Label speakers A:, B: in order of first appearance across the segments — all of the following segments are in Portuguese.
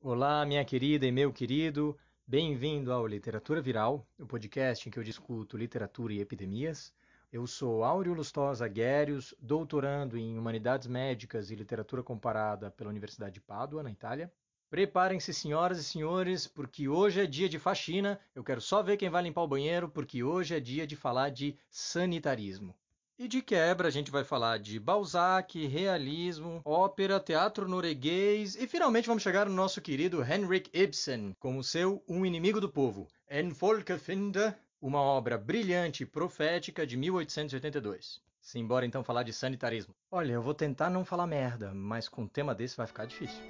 A: Olá, minha querida e meu querido, bem-vindo ao Literatura Viral, o podcast em que eu discuto literatura e epidemias. Eu sou Áureo Lustosa Guérios, doutorando em Humanidades Médicas e Literatura Comparada pela Universidade de Pádua, na Itália. Preparem-se, senhoras e senhores, porque hoje é dia de faxina. Eu quero só ver quem vai limpar o banheiro, porque hoje é dia de falar de sanitarismo. E de quebra, a gente vai falar de Balzac, realismo, ópera, teatro norueguês e finalmente vamos chegar no nosso querido Henrik Ibsen, como seu Um Inimigo do Povo, En Folkefiende, uma obra brilhante e profética de 1882. Simbora então falar de sanitarismo. Olha, eu vou tentar não falar merda, mas com um tema desse vai ficar difícil.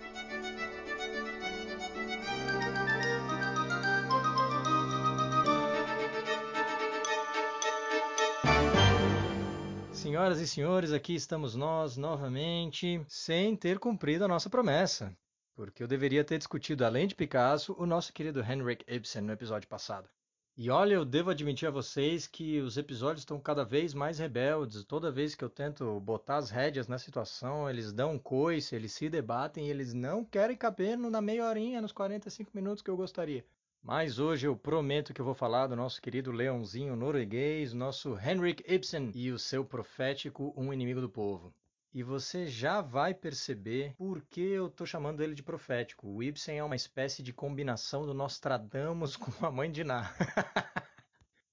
A: Senhoras e senhores, aqui estamos nós novamente, sem ter cumprido a nossa promessa. Porque eu deveria ter discutido, além de Picasso, o nosso querido Henrik Ibsen no episódio passado. E olha, eu devo admitir a vocês que os episódios estão cada vez mais rebeldes. Toda vez que eu tento botar as rédeas na situação, eles dão um coice, eles se debatem e eles não querem caber na meia horinha, nos 45 minutos que eu gostaria. Mas hoje eu prometo que eu vou falar do nosso querido leãozinho norueguês, nosso Henrik Ibsen e o seu profético Um Inimigo do Povo. E você já vai perceber por que eu estou chamando ele de profético. O Ibsen é uma espécie de combinação do Nostradamus com a mãe de Ná.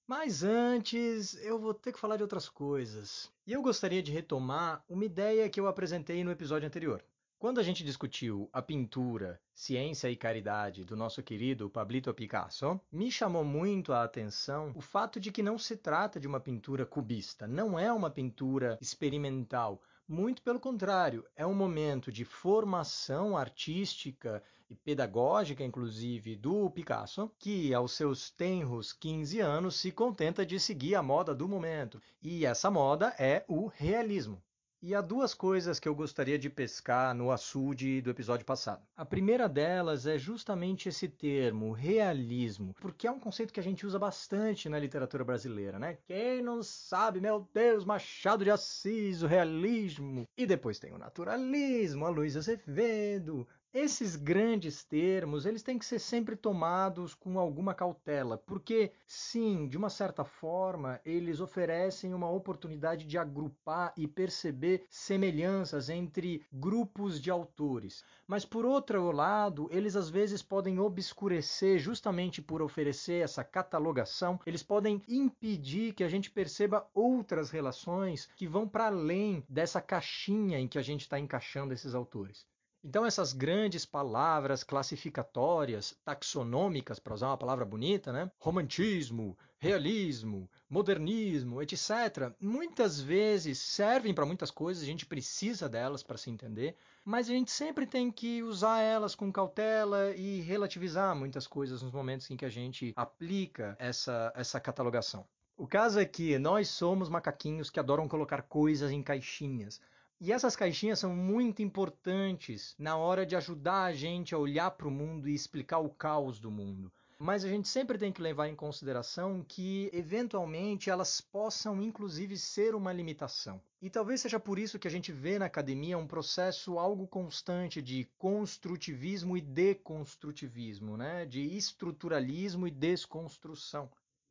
A: Mas antes, eu vou ter que falar de outras coisas. E eu gostaria de retomar uma ideia que eu apresentei no episódio anterior. Quando a gente discutiu a pintura, ciência e caridade do nosso querido Pablito Picasso, me chamou muito a atenção o fato de que não se trata de uma pintura cubista, não é uma pintura experimental. Muito pelo contrário, é um momento de formação artística e pedagógica, inclusive, do Picasso, que aos seus tenros 15 anos se contenta de seguir a moda do momento. E essa moda é o realismo. E há duas coisas que eu gostaria de pescar no açude do episódio passado. A primeira delas é justamente esse termo, realismo, porque é um conceito que a gente usa bastante na literatura brasileira, né? Quem não sabe, meu Deus, Machado de Assis, o realismo. E depois tem o naturalismo, a Luiz Azevedo. Esses grandes termos, eles têm que ser sempre tomados com alguma cautela, porque sim, de uma certa forma, eles oferecem uma oportunidade de agrupar e perceber semelhanças entre grupos de autores. Mas por outro lado, eles às vezes podem obscurecer, justamente por oferecer essa catalogação, eles podem impedir que a gente perceba outras relações que vão para além dessa caixinha em que a gente está encaixando esses autores. Então essas grandes palavras classificatórias, taxonômicas, para usar uma palavra bonita, né? Romantismo, realismo, modernismo, etc., muitas vezes servem para muitas coisas, a gente precisa delas para se entender, mas a gente sempre tem que usar elas com cautela e relativizar muitas coisas nos momentos em que a gente aplica essa catalogação. O caso é que nós somos macaquinhos que adoram colocar coisas em caixinhas. E essas caixinhas são muito importantes na hora de ajudar a gente a olhar para o mundo e explicar o caos do mundo. Mas a gente sempre tem que levar em consideração que, eventualmente, elas possam, inclusive, ser uma limitação. E talvez seja por isso que a gente vê na academia um processo algo constante de construtivismo e deconstrutivismo, né? De estruturalismo e desconstrução.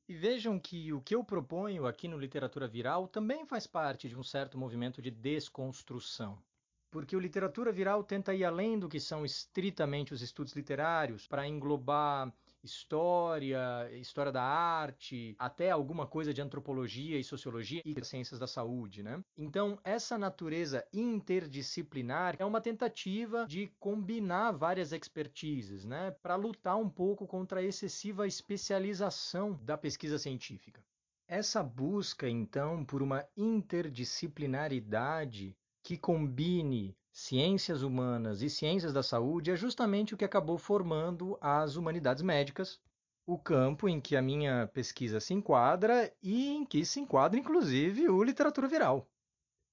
A: E vejam que o que eu proponho aqui no Literatura Viral também faz parte de um certo movimento de desconstrução. Porque o literatura viral tenta ir além do que são estritamente os estudos literários, para englobar história, história da arte, até alguma coisa de antropologia e sociologia e ciências da saúde, né? Então, essa natureza interdisciplinar é uma tentativa de combinar várias expertises, né, para lutar um pouco contra a excessiva especialização da pesquisa científica. Essa busca, então, por uma interdisciplinaridade que combine ciências humanas e ciências da saúde é justamente o que acabou formando as humanidades médicas, o campo em que a minha pesquisa se enquadra e em que se enquadra, inclusive, o literatura viral.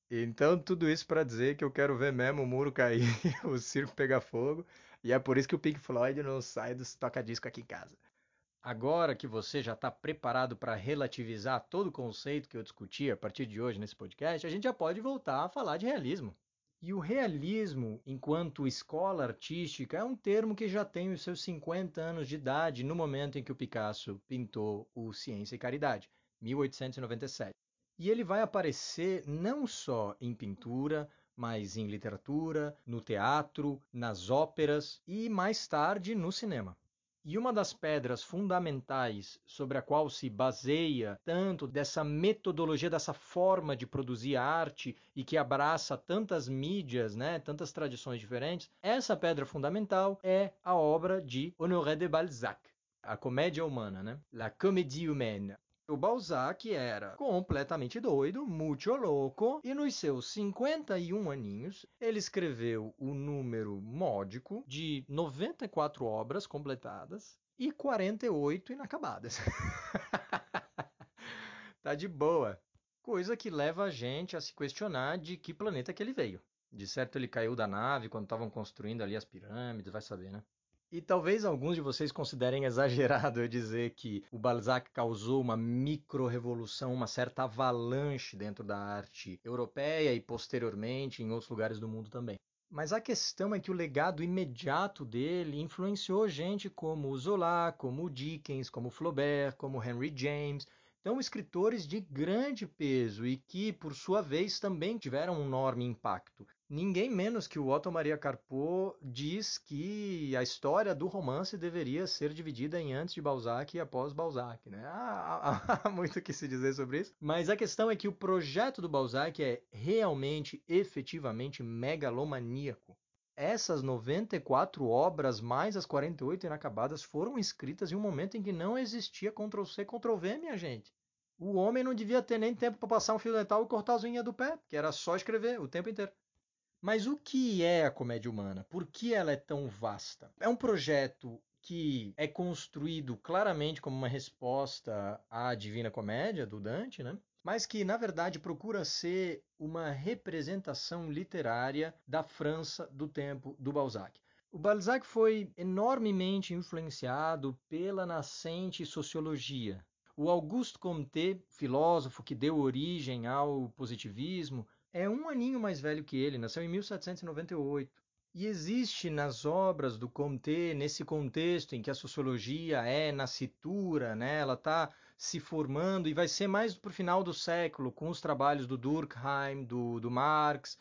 A: Então, tudo isso para dizer que eu quero ver mesmo o muro cair, o circo pegar fogo, e é por isso que o Pink Floyd não sai dos toca-disco aqui em casa. Agora que você já está preparado para relativizar todo o conceito que eu discuti a partir de hoje nesse podcast, a gente já pode voltar a falar de realismo. E o realismo, enquanto escola artística, é um termo que já tem os seus 50 anos de idade no momento em que o Picasso pintou o Ciência e Caridade, 1897. E ele vai aparecer não só em pintura, mas em literatura, no teatro, nas óperas e mais tarde no cinema. E uma das pedras fundamentais sobre a qual se baseia tanto dessa metodologia, dessa forma de produzir arte e que abraça tantas mídias, né, tantas tradições diferentes, essa pedra fundamental é a obra de Honoré de Balzac, a Comédia Humana, né? La Comédie Humaine. O Balzac era completamente doido, muito louco, e nos seus 51 aninhos, ele escreveu o número módico de 94 obras completadas e 48 inacabadas. Tá de boa. Coisa que leva a gente a se questionar de que planeta que ele veio. De certo, ele caiu da nave quando estavam construindo ali as pirâmides, vai saber, né? E talvez alguns de vocês considerem exagerado eu dizer que o Balzac causou uma micro-revolução, uma certa avalanche dentro da arte europeia e posteriormente em outros lugares do mundo também. Mas a questão é que o legado imediato dele influenciou gente como o Zola, como o Dickens, como o Flaubert, como o Henry James. Então, escritores de grande peso e que, por sua vez, também tiveram um enorme impacto. Ninguém menos que o Otto Maria Carpo diz que a história do romance deveria ser dividida em antes de Balzac e após Balzac, né? Há muito o que se dizer sobre isso. Mas a questão é que o projeto do Balzac é realmente, efetivamente megalomaníaco. Essas 94 obras, mais as 48 inacabadas, foram escritas em um momento em que não existia Ctrl+C, Ctrl+V, minha gente. O homem não devia ter nem tempo para passar um fio dental e cortar as unhas do pé, que era só escrever o tempo inteiro. Mas o que é a comédia humana? Por que ela é tão vasta? É um projeto que é construído claramente como uma resposta à Divina Comédia do Dante, né? Mas que, na verdade, procura ser uma representação literária da França do tempo do Balzac. O Balzac foi enormemente influenciado pela nascente sociologia. O Auguste Comte, filósofo que deu origem ao positivismo, é um aninho mais velho que ele, nasceu em 1798. E existe nas obras do Comte, nesse contexto em que a sociologia é nascitura, né? Ela está se formando e vai ser mais para o final do século, com os trabalhos do Durkheim, do Marx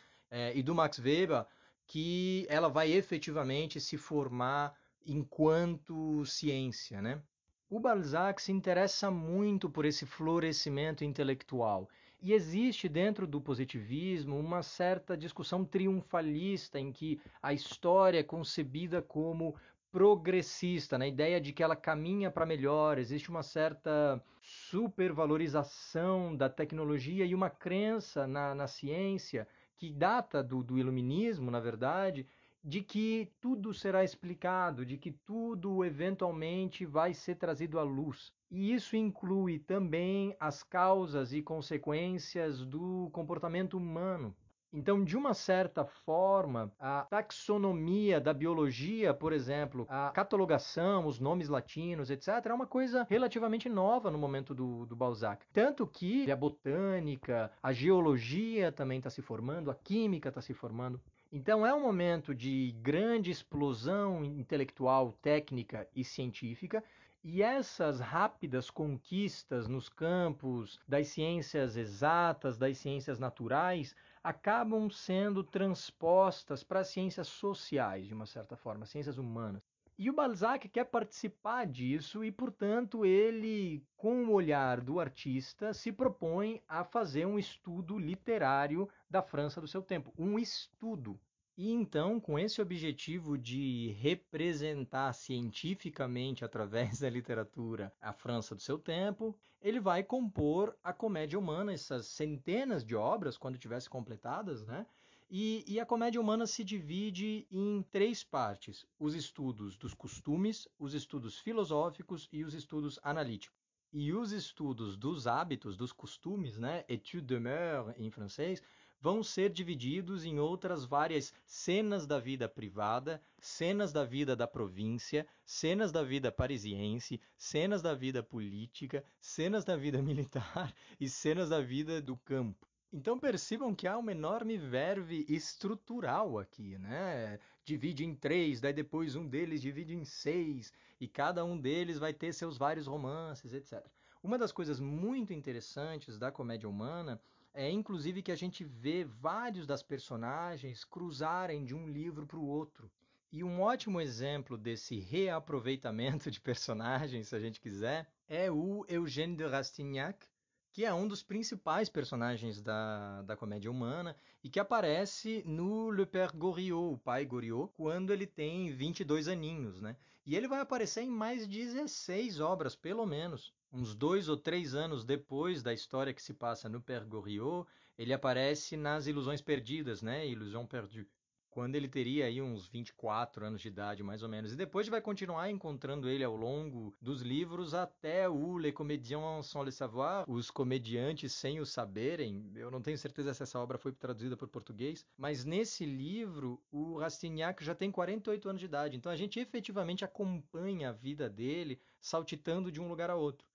A: e do Max Weber, que ela vai efetivamente se formar enquanto ciência, né? O Balzac se interessa muito por esse florescimento intelectual. E existe dentro do positivismo uma certa discussão triunfalista em que a história é concebida como progressista, na ideia de que ela caminha para melhor, existe uma certa supervalorização da tecnologia e uma crença na ciência que data do iluminismo, na verdade, de que tudo será explicado, de que tudo eventualmente vai ser trazido à luz. E isso inclui também as causas e consequências do comportamento humano. Então, de uma certa forma, a taxonomia da biologia, por exemplo, a catalogação, os nomes latinos, etc., é uma coisa relativamente nova no momento do Balzac. Tanto que a botânica, a geologia também está se formando, a química está se formando. Então, é um momento de grande explosão intelectual, técnica e científica, e essas rápidas conquistas nos campos das ciências exatas, das ciências naturais, acabam sendo transpostas para as ciências sociais, de uma certa forma, ciências humanas. E o Balzac quer participar disso e, portanto, ele, com o olhar do artista, se propõe a fazer um estudo literário da França do seu tempo. Um estudo. E então, com esse objetivo de representar cientificamente, através da literatura, a França do seu tempo, ele vai compor a Comédia Humana, essas centenas de obras, quando tivesse completadas, né? E a Comédia Humana se divide em três partes: os estudos dos costumes, os estudos filosóficos e os estudos analíticos. E os estudos dos hábitos, dos costumes, né? Étude de mœurs em francês, vão ser divididos em outras várias cenas da vida privada, cenas da vida da província, cenas da vida parisiense, cenas da vida política, cenas da vida militar e cenas da vida do campo. Então percebam que há uma enorme verve estrutural aqui, né? Divide em três, daí depois um deles divide em seis, e cada um deles vai ter seus vários romances, etc. Uma das coisas muito interessantes da comédia humana é, inclusive, que a gente vê vários das personagens cruzarem de um livro para o outro. E um ótimo exemplo desse reaproveitamento de personagens, se a gente quiser, é o Eugène de Rastignac, que é um dos principais personagens da comédia humana e que aparece no Le Père Goriot, o pai Goriot, quando ele tem 22 aninhos, né? E ele vai aparecer em mais 16 obras, pelo menos. Uns 2 ou 3 anos depois da história que se passa no Père Goriot, ele aparece nas Ilusões Perdidas, né? Illusion Perdue, quando ele teria aí uns 24 anos de idade, mais ou menos. E depois a gente vai continuar encontrando ele ao longo dos livros até o Les Comédiens sans le savoir, Os Comediantes Sem o Saberem. Eu não tenho certeza se essa obra foi traduzida para o português, mas nesse livro o Rastignac já tem 48 anos de idade. Então a gente efetivamente acompanha a vida dele saltitando de um lugar a outro.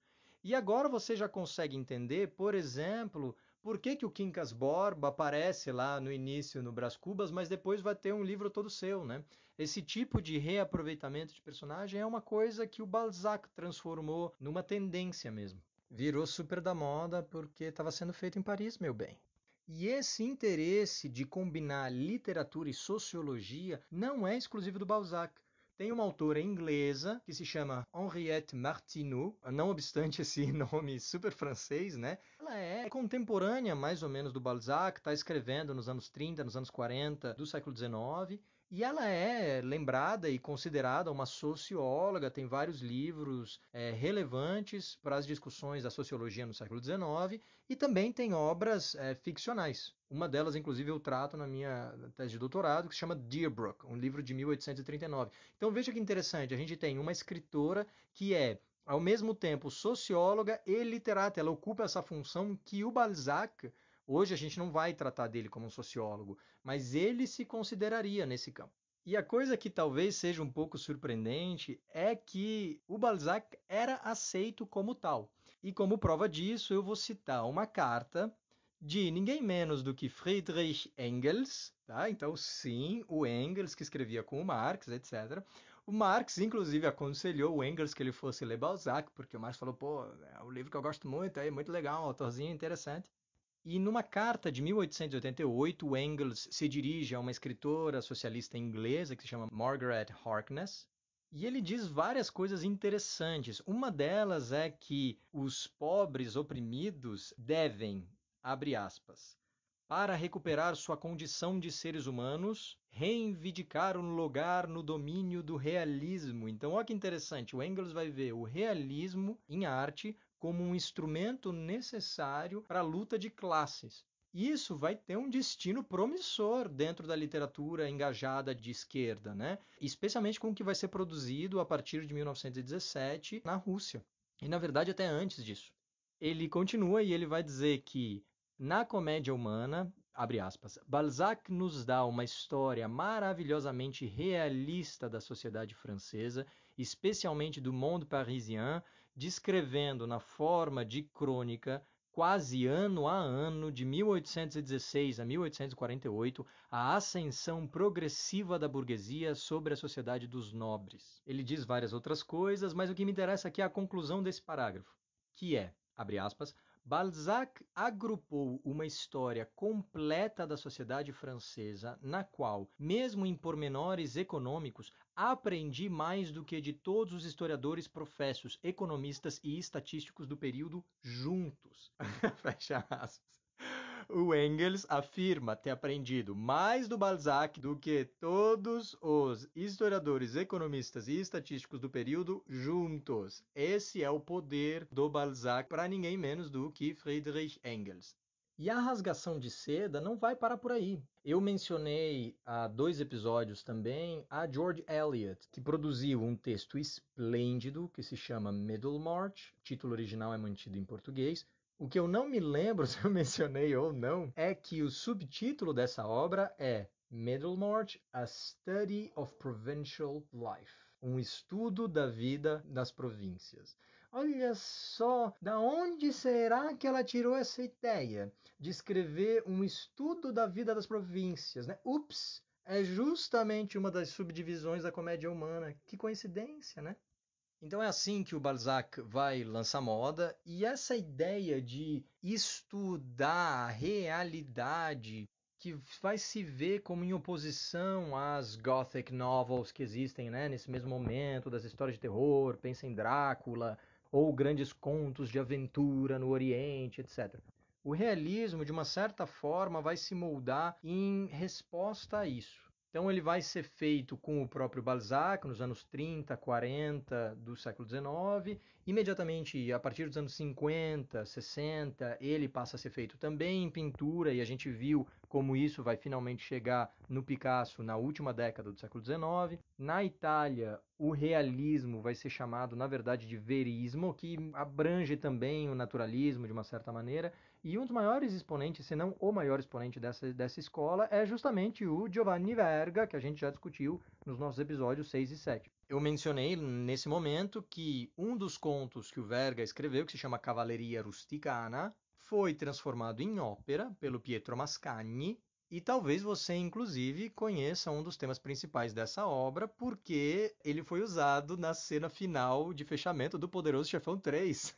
A: E agora você já consegue entender, por exemplo, por que o Quincas Borba aparece lá no início no Brás Cubas, mas depois vai ter um livro todo seu, né? Esse tipo de reaproveitamento de personagem é uma coisa que o Balzac transformou numa tendência mesmo. Virou super da moda porque estava sendo feito em Paris, meu bem. E esse interesse de combinar literatura e sociologia não é exclusivo do Balzac. Tem uma autora inglesa que se chama Henriette Martineau, não obstante esse nome super francês, né? Ela é contemporânea, mais ou menos, do Balzac, está escrevendo nos anos 30, nos anos 40 do século XIX, e ela é lembrada e considerada uma socióloga, tem vários livros relevantes para as discussões da sociologia no século XIX, e também tem obras ficcionais. Uma delas, inclusive, eu trato na minha tese de doutorado, que se chama Deerbrook, um livro de 1839. Então veja que interessante, a gente tem uma escritora que é, ao mesmo tempo, socióloga e literata. Ela ocupa essa função que o Balzac, hoje a gente não vai tratar dele como um sociólogo, mas ele se consideraria nesse campo. E a coisa que talvez seja um pouco surpreendente é que o Balzac era aceito como tal. E como prova disso, eu vou citar uma carta de ninguém menos do que Friedrich Engels, tá? Então, sim, o Engels que escrevia com o Marx, etc. O Marx, inclusive, aconselhou o Engels que ele fosse ler Balzac, porque o Marx falou, pô, é um livro que eu gosto muito, é muito legal, um autorzinho interessante. E numa carta de 1888, o Engels se dirige a uma escritora socialista inglesa que se chama Margaret Harkness, e ele diz várias coisas interessantes. Uma delas é que os pobres oprimidos devem, abre aspas, para recuperar sua condição de seres humanos, reivindicar um lugar no domínio do realismo. Então, olha que interessante, o Engels vai ver o realismo em arte como um instrumento necessário para a luta de classes. Isso vai ter um destino promissor dentro da literatura engajada de esquerda, né? Especialmente com o que vai ser produzido a partir de 1917 na Rússia. E, na verdade, até antes disso. Ele continua e ele vai dizer que na comédia humana, abre aspas, Balzac nos dá uma história maravilhosamente realista da sociedade francesa, especialmente do monde parisien, descrevendo na forma de crônica, quase ano a ano, de 1816 a 1848, a ascensão progressiva da burguesia sobre a sociedade dos nobres. Ele diz várias outras coisas, mas o que me interessa aqui é a conclusão desse parágrafo, que é, abre aspas, Balzac agrupou uma história completa da sociedade francesa, na qual, mesmo em pormenores econômicos, aprendi mais do que de todos os historiadores professos, economistas e estatísticos do período juntos. Fecha aspas. O Engels afirma ter aprendido mais do Balzac do que todos os historiadores, economistas e estatísticos do período juntos. Esse é o poder do Balzac para ninguém menos do que Friedrich Engels. E a rasgação de seda não vai parar por aí. Eu mencionei há 2 episódios também a George Eliot, que produziu um texto esplêndido que se chama Middlemarch. O título original é mantido em português. O que eu não me lembro se eu mencionei ou não é que o subtítulo dessa obra é Middlemarch, A Study of Provincial Life, um estudo da vida das províncias. Olha só, da onde será que ela tirou essa ideia de escrever um estudo da vida das províncias, né? Ups, é justamente uma das subdivisões da comédia humana. Que coincidência, né? Então é assim que o Balzac vai lançar moda, e essa ideia de estudar a realidade que vai se ver como em oposição às Gothic novels que existem, né, nesse mesmo momento, das histórias de terror, pensa em Drácula, ou grandes contos de aventura no Oriente, etc. O realismo, de uma certa forma, vai se moldar em resposta a isso. Então ele vai ser feito com o próprio Balzac nos anos 30, 40 do século XIX. Imediatamente, a partir dos anos 50, 60, ele passa a ser feito também em pintura, e a gente viu como isso vai finalmente chegar no Picasso na última década do século XIX. Na Itália, o realismo vai ser chamado, na verdade, de verismo, que abrange também o naturalismo de uma certa maneira. E um dos maiores exponentes, se não o maior exponente dessa escola, é justamente o Giovanni Verga, que a gente já discutiu nos nossos episódios 6 e 7. Eu mencionei nesse momento que um dos contos que o Verga escreveu, que se chama Cavalleria Rusticana, foi transformado em ópera pelo Pietro Mascagni, e talvez você, inclusive, conheça um dos temas principais dessa obra, porque ele foi usado na cena final de fechamento do Poderoso Chefão 3.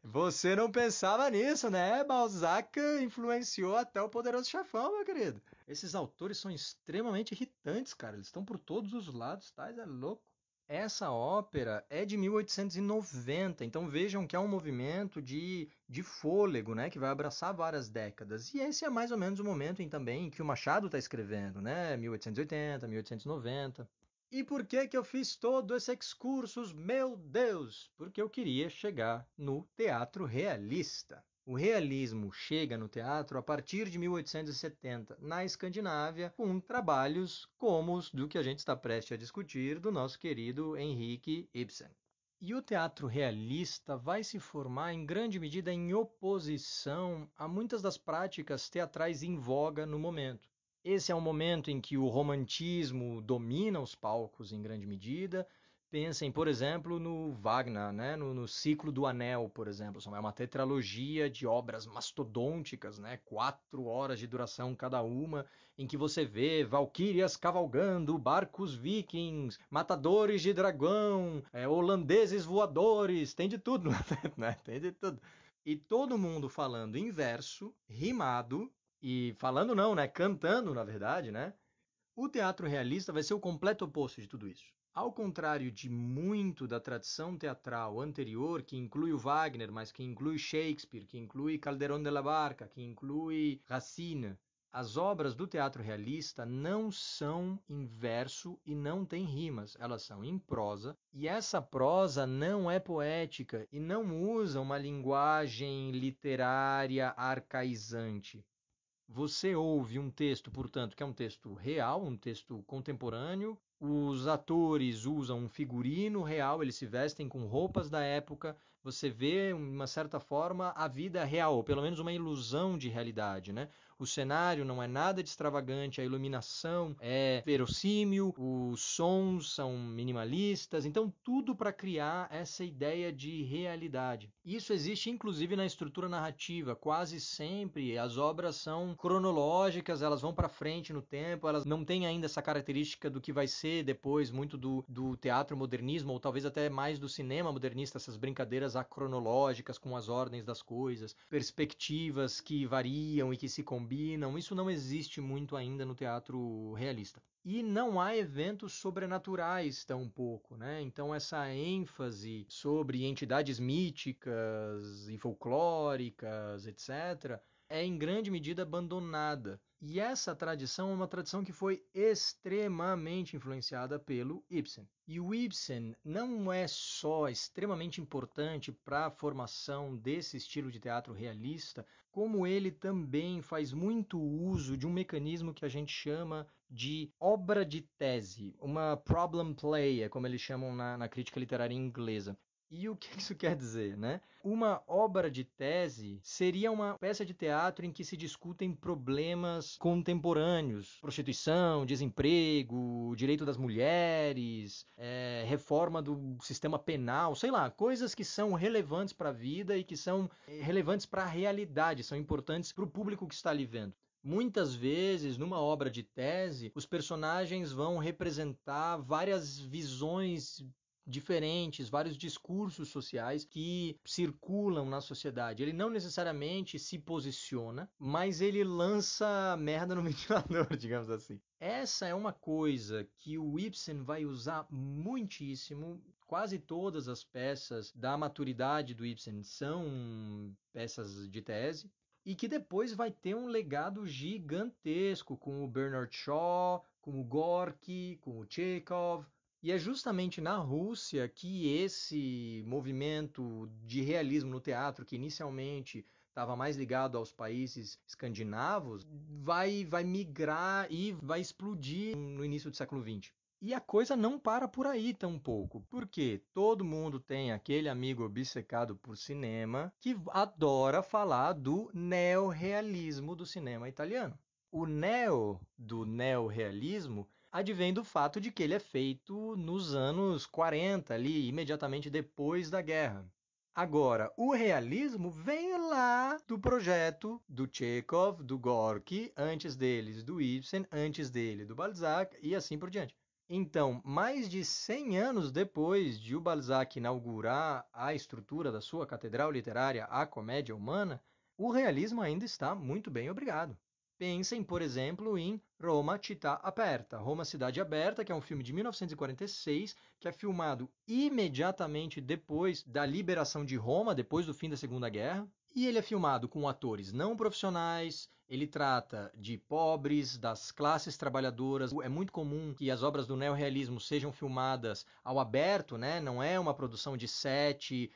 A: Você não pensava nisso, né? Balzac influenciou até o Poderoso Chefão, meu querido. Esses autores são extremamente irritantes, cara. Eles estão por todos os lados, tá? É louco. Essa ópera é de 1890, então vejam que é um movimento de fôlego, né, que vai abraçar várias décadas. E esse é mais ou menos o momento também que o Machado está escrevendo, né, 1880, 1890. E por que que eu fiz todo esse excursus? Meu Deus! Porque eu queria chegar no teatro realista. O realismo chega no teatro a partir de 1870, na Escandinávia, com trabalhos como os do que a gente está prestes a discutir, do nosso querido Henrik Ibsen. E o teatro realista vai se formar em grande medida em oposição a muitas das práticas teatrais em voga no momento. Esse é um momento em que o romantismo domina os palcos em grande medida. Pensem, por exemplo, no Wagner, né? no Ciclo do Anel, por exemplo. É uma tetralogia de obras mastodônticas, né? 4 horas de duração cada uma, em que você vê valquírias cavalgando, barcos vikings, matadores de dragão, holandeses voadores, tem de tudo, né? Tem de tudo. E todo mundo falando em verso, rimado, e falando não, né? Cantando, na verdade, né? O teatro realista vai ser o completo oposto de tudo isso. Ao contrário de muito da tradição teatral anterior, que inclui o Wagner, mas que inclui Shakespeare, que inclui Calderón de la Barca, que inclui Racine, as obras do teatro realista não são em verso e não têm rimas, elas são em prosa, e essa prosa não é poética e não usa uma linguagem literária arcaizante. Você ouve um texto, portanto, que é um texto real, um texto contemporâneo. Os atores usam um figurino real, eles se vestem com roupas da época. Você vê, de uma certa forma, a vida real, ou pelo menos uma ilusão de realidade, né? O cenário não é nada de extravagante, a iluminação é verossímil, os sons são minimalistas, então tudo para criar essa ideia de realidade. Isso existe inclusive na estrutura narrativa, quase sempre as obras são cronológicas, elas vão para frente no tempo, elas não têm ainda essa característica do que vai ser depois muito do teatro modernismo, ou talvez até mais do cinema modernista, essas brincadeiras acronológicas com as ordens das coisas, perspectivas que variam e que se combinam. Isso não existe muito ainda no teatro realista. E não há eventos sobrenaturais tampouco, né? Então essa ênfase sobre entidades míticas e folclóricas, etc., é em grande medida abandonada. E essa tradição é uma tradição que foi extremamente influenciada pelo Ibsen. E o Ibsen não é só extremamente importante para a formação desse estilo de teatro realista, como ele também faz muito uso de um mecanismo que a gente chama de obra de tese, uma problem play, é como eles chamam na crítica literária inglesa. E o que isso quer dizer, né? Uma obra de tese seria uma peça de teatro em que se discutem problemas contemporâneos, prostituição, desemprego, direito das mulheres, reforma do sistema penal, sei lá, coisas que são relevantes para a vida e que são relevantes para a realidade, são importantes para o público que está ali vendo. Muitas vezes, numa obra de tese, os personagens vão representar várias visões diferentes, vários discursos sociais que circulam na sociedade. Ele não necessariamente se posiciona, mas ele lança merda no ventilador, digamos assim. Essa é uma coisa que o Ibsen vai usar muitíssimo. Quase todas as peças da maturidade do Ibsen são peças de tese. E que depois vai ter um legado gigantesco com o Bernard Shaw, com o Gorky, com o Chekhov. E é justamente na Rússia que esse movimento de realismo no teatro, que inicialmente estava mais ligado aos países escandinavos, vai migrar e vai explodir no início do século XX. E a coisa não para por aí tampouco, porque todo mundo tem aquele amigo obcecado por cinema que adora falar do neorrealismo do cinema italiano. O neo do neorrealismo advém do fato de que ele é feito nos anos 40, ali, imediatamente depois da guerra. Agora, o realismo vem lá do projeto do Chekhov, do Gorky, antes deles do Ibsen, antes dele do Balzac e assim por diante. Então, mais de 100 anos depois de o Balzac inaugurar a estrutura da sua catedral literária, A Comédia Humana, o realismo ainda está muito bem, obrigado. Pensem, por exemplo, em Roma Città Aperta, Roma Cidade Aberta, que é um filme de 1946, que é filmado imediatamente depois da liberação de Roma, depois do fim da Segunda Guerra. E ele é filmado com atores não profissionais, ele trata de pobres, das classes trabalhadoras. É muito comum que as obras do neorrealismo sejam filmadas ao aberto, né? Não é uma produção de set,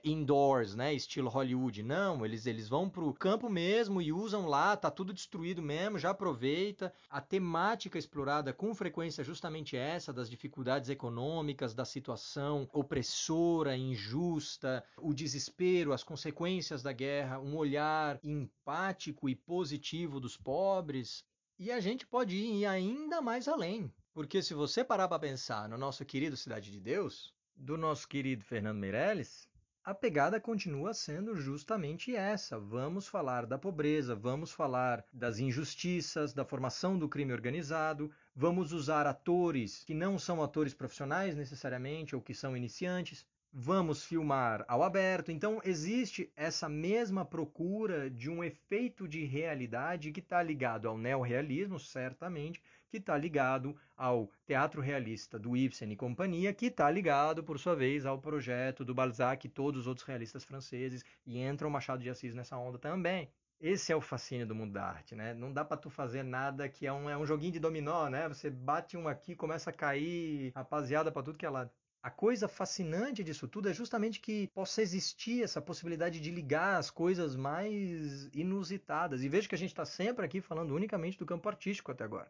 A: indoors, né? Estilo Hollywood. Não, eles vão para o campo mesmo e usam lá, tá tudo destruído mesmo, já aproveita. A temática explorada com frequência é justamente essa, das dificuldades econômicas, da situação opressora, injusta, o desespero, as consequências da guerra, um olhar empático e positivo dos pobres. E a gente pode ir ainda mais além, porque se você parar para pensar no nosso querido Cidade de Deus, do nosso querido Fernando Meirelles, a pegada continua sendo justamente essa. Vamos falar da pobreza, vamos falar das injustiças, da formação do crime organizado, vamos usar atores que não são atores profissionais necessariamente ou que são iniciantes, vamos filmar ao aberto. Então existe essa mesma procura de um efeito de realidade que está ligado ao neorrealismo, certamente, que está ligado ao teatro realista do Ibsen e companhia, que está ligado, por sua vez, ao projeto do Balzac e todos os outros realistas franceses, e entra o Machado de Assis nessa onda também. Esse é o fascínio do mundo da arte, né? Não dá para tu fazer nada que é um joguinho de dominó, né? Você bate um aqui, começa a cair rapaziada para tudo que é lado. A coisa fascinante disso tudo é justamente que possa existir essa possibilidade de ligar as coisas mais inusitadas. E veja que a gente está sempre aqui falando unicamente do campo artístico até agora.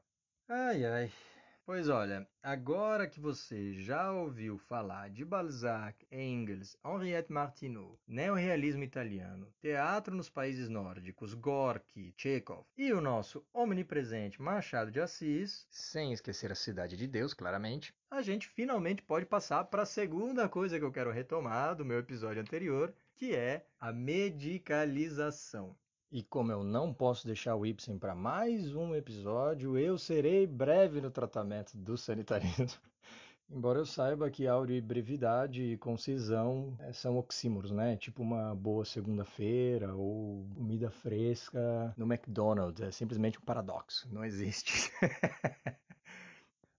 A: Ai, ai. Pois olha, agora que você já ouviu falar de Balzac, Engels, Henriette Martineau, neorrealismo italiano, teatro nos países nórdicos, Gorky, Chekhov e o nosso omnipresente Machado de Assis, sem esquecer a Cidade de Deus, claramente, a gente finalmente pode passar para a segunda coisa que eu quero retomar do meu episódio anterior, que é a medicalização. E como eu não posso deixar o Ibsen para mais um episódio, eu serei breve no tratamento do sanitarismo. Embora eu saiba que áudio e brevidade e concisão são oxímoros, né? Tipo uma boa segunda-feira ou comida fresca no McDonald's. É simplesmente um paradoxo, não existe.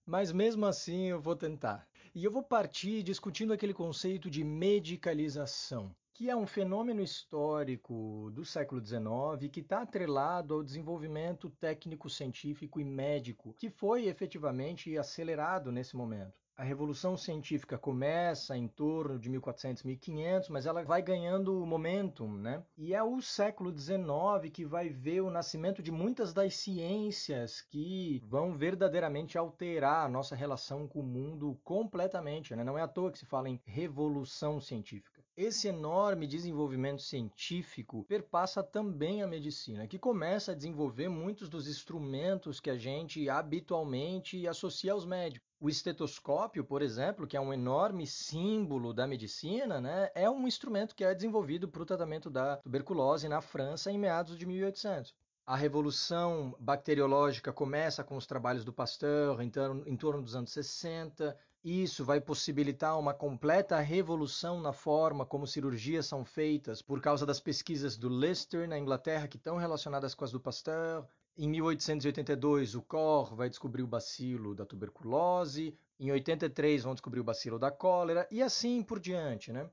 A: Mas mesmo assim eu vou tentar. E eu vou partir discutindo aquele conceito de medicalização, que é um fenômeno histórico do século XIX que está atrelado ao desenvolvimento técnico-científico e médico, que foi efetivamente acelerado nesse momento. A Revolução Científica começa em torno de 1400, 1500, mas ela vai ganhando momentum, né? E é o século XIX que vai ver o nascimento de muitas das ciências que vão verdadeiramente alterar a nossa relação com o mundo completamente, né? Não é à toa que se fala em revolução científica. Esse enorme desenvolvimento científico perpassa também a medicina, que começa a desenvolver muitos dos instrumentos que a gente habitualmente associa aos médicos. O estetoscópio, por exemplo, que é um enorme símbolo da medicina, né, é um instrumento que é desenvolvido para o tratamento da tuberculose na França em meados de 1800. A revolução bacteriológica começa com os trabalhos do Pasteur em torno dos anos 60. Isso vai possibilitar uma completa revolução na forma como cirurgias são feitas por causa das pesquisas do Lister na Inglaterra, que estão relacionadas com as do Pasteur. Em 1882, o Koch vai descobrir o bacilo da tuberculose. Em 83, vão descobrir o bacilo da cólera, e assim por diante, né?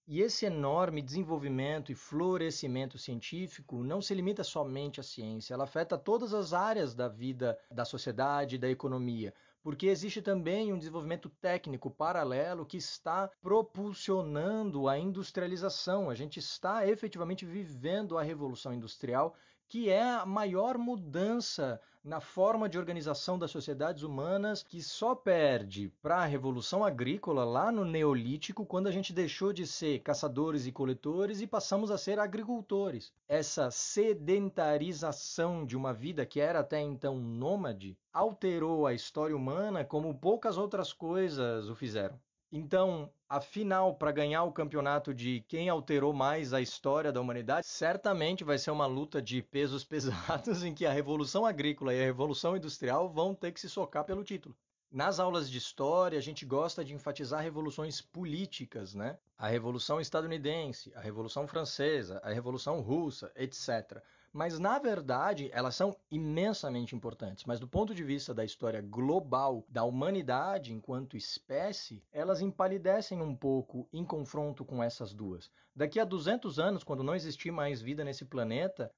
A: E esse enorme desenvolvimento e florescimento científico não se limita somente à ciência, ela afeta todas as áreas da vida, da sociedade e da economia, porque existe também um desenvolvimento técnico paralelo que está propulsionando a industrialização. A gente está efetivamente vivendo a revolução industrial, que é a maior mudança na forma de organização das sociedades humanas, que só perde para a revolução agrícola lá no Neolítico, quando a gente deixou de ser caçadores e coletores e passamos a ser agricultores. Essa sedentarização de uma vida que era até então nômade alterou a história humana como poucas outras coisas o fizeram. Então, a final para ganhar o campeonato de quem alterou mais a história da humanidade, certamente vai ser uma luta de pesos pesados em que a Revolução Agrícola e a Revolução Industrial vão ter que se socar pelo título. Nas aulas de história, a gente gosta de enfatizar revoluções políticas, né? A Revolução Estadunidense, a Revolução Francesa, a Revolução Russa, etc. Mas, na verdade, elas são imensamente importantes. Mas, do ponto de vista da história global da humanidade enquanto espécie, elas empalidecem um pouco em confronto com essas duas. Daqui a 200 anos, quando não existir mais vida nesse planeta,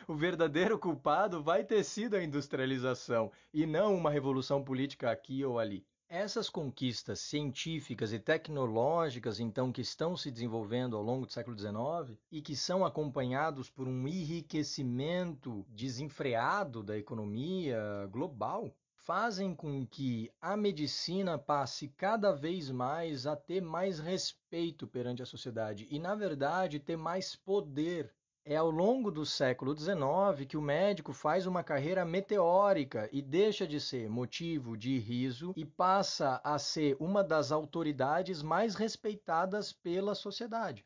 A: o verdadeiro culpado vai ter sido a industrialização e não uma revolução política aqui ou ali. Essas conquistas científicas e tecnológicas, então, que estão se desenvolvendo ao longo do século XIX e que são acompanhados por um enriquecimento desenfreado da economia global, fazem com que a medicina passe cada vez mais a ter mais respeito perante a sociedade e, na verdade, ter mais poder. É ao longo do século XIX que o médico faz uma carreira meteórica e deixa de ser motivo de riso e passa a ser uma das autoridades mais respeitadas pela sociedade.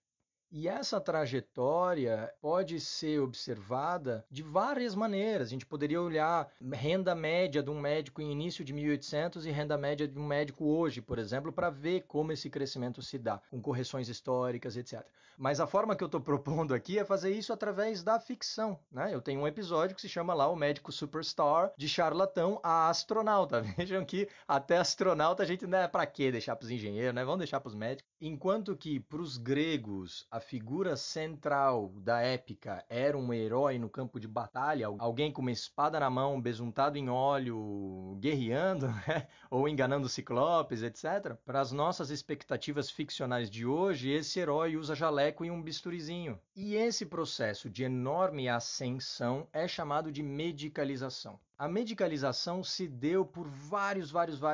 A: E essa trajetória pode ser observada de várias maneiras. A gente poderia olhar renda média de um médico em início de 1800 e renda média de um médico hoje, por exemplo, para ver como esse crescimento se dá, com correções históricas, etc. Mas a forma que eu estou propondo aqui é fazer isso através da ficção, né? Eu tenho um episódio que se chama lá O Médico Superstar, de charlatão a astronauta. Vejam que até astronauta a gente não é para que deixar para os engenheiros, né? Vamos deixar para os médicos. Enquanto que para os gregos a figura central da épica era um herói no campo de batalha, alguém com uma espada na mão, besuntado em óleo, guerreando, né? Ou enganando ciclopes, etc. Para as nossas expectativas ficcionais de hoje, esse herói usa jaleco e um bisturizinho. E esse processo de enorme ascensão é chamado de medicalização. A medicalização se deu por vários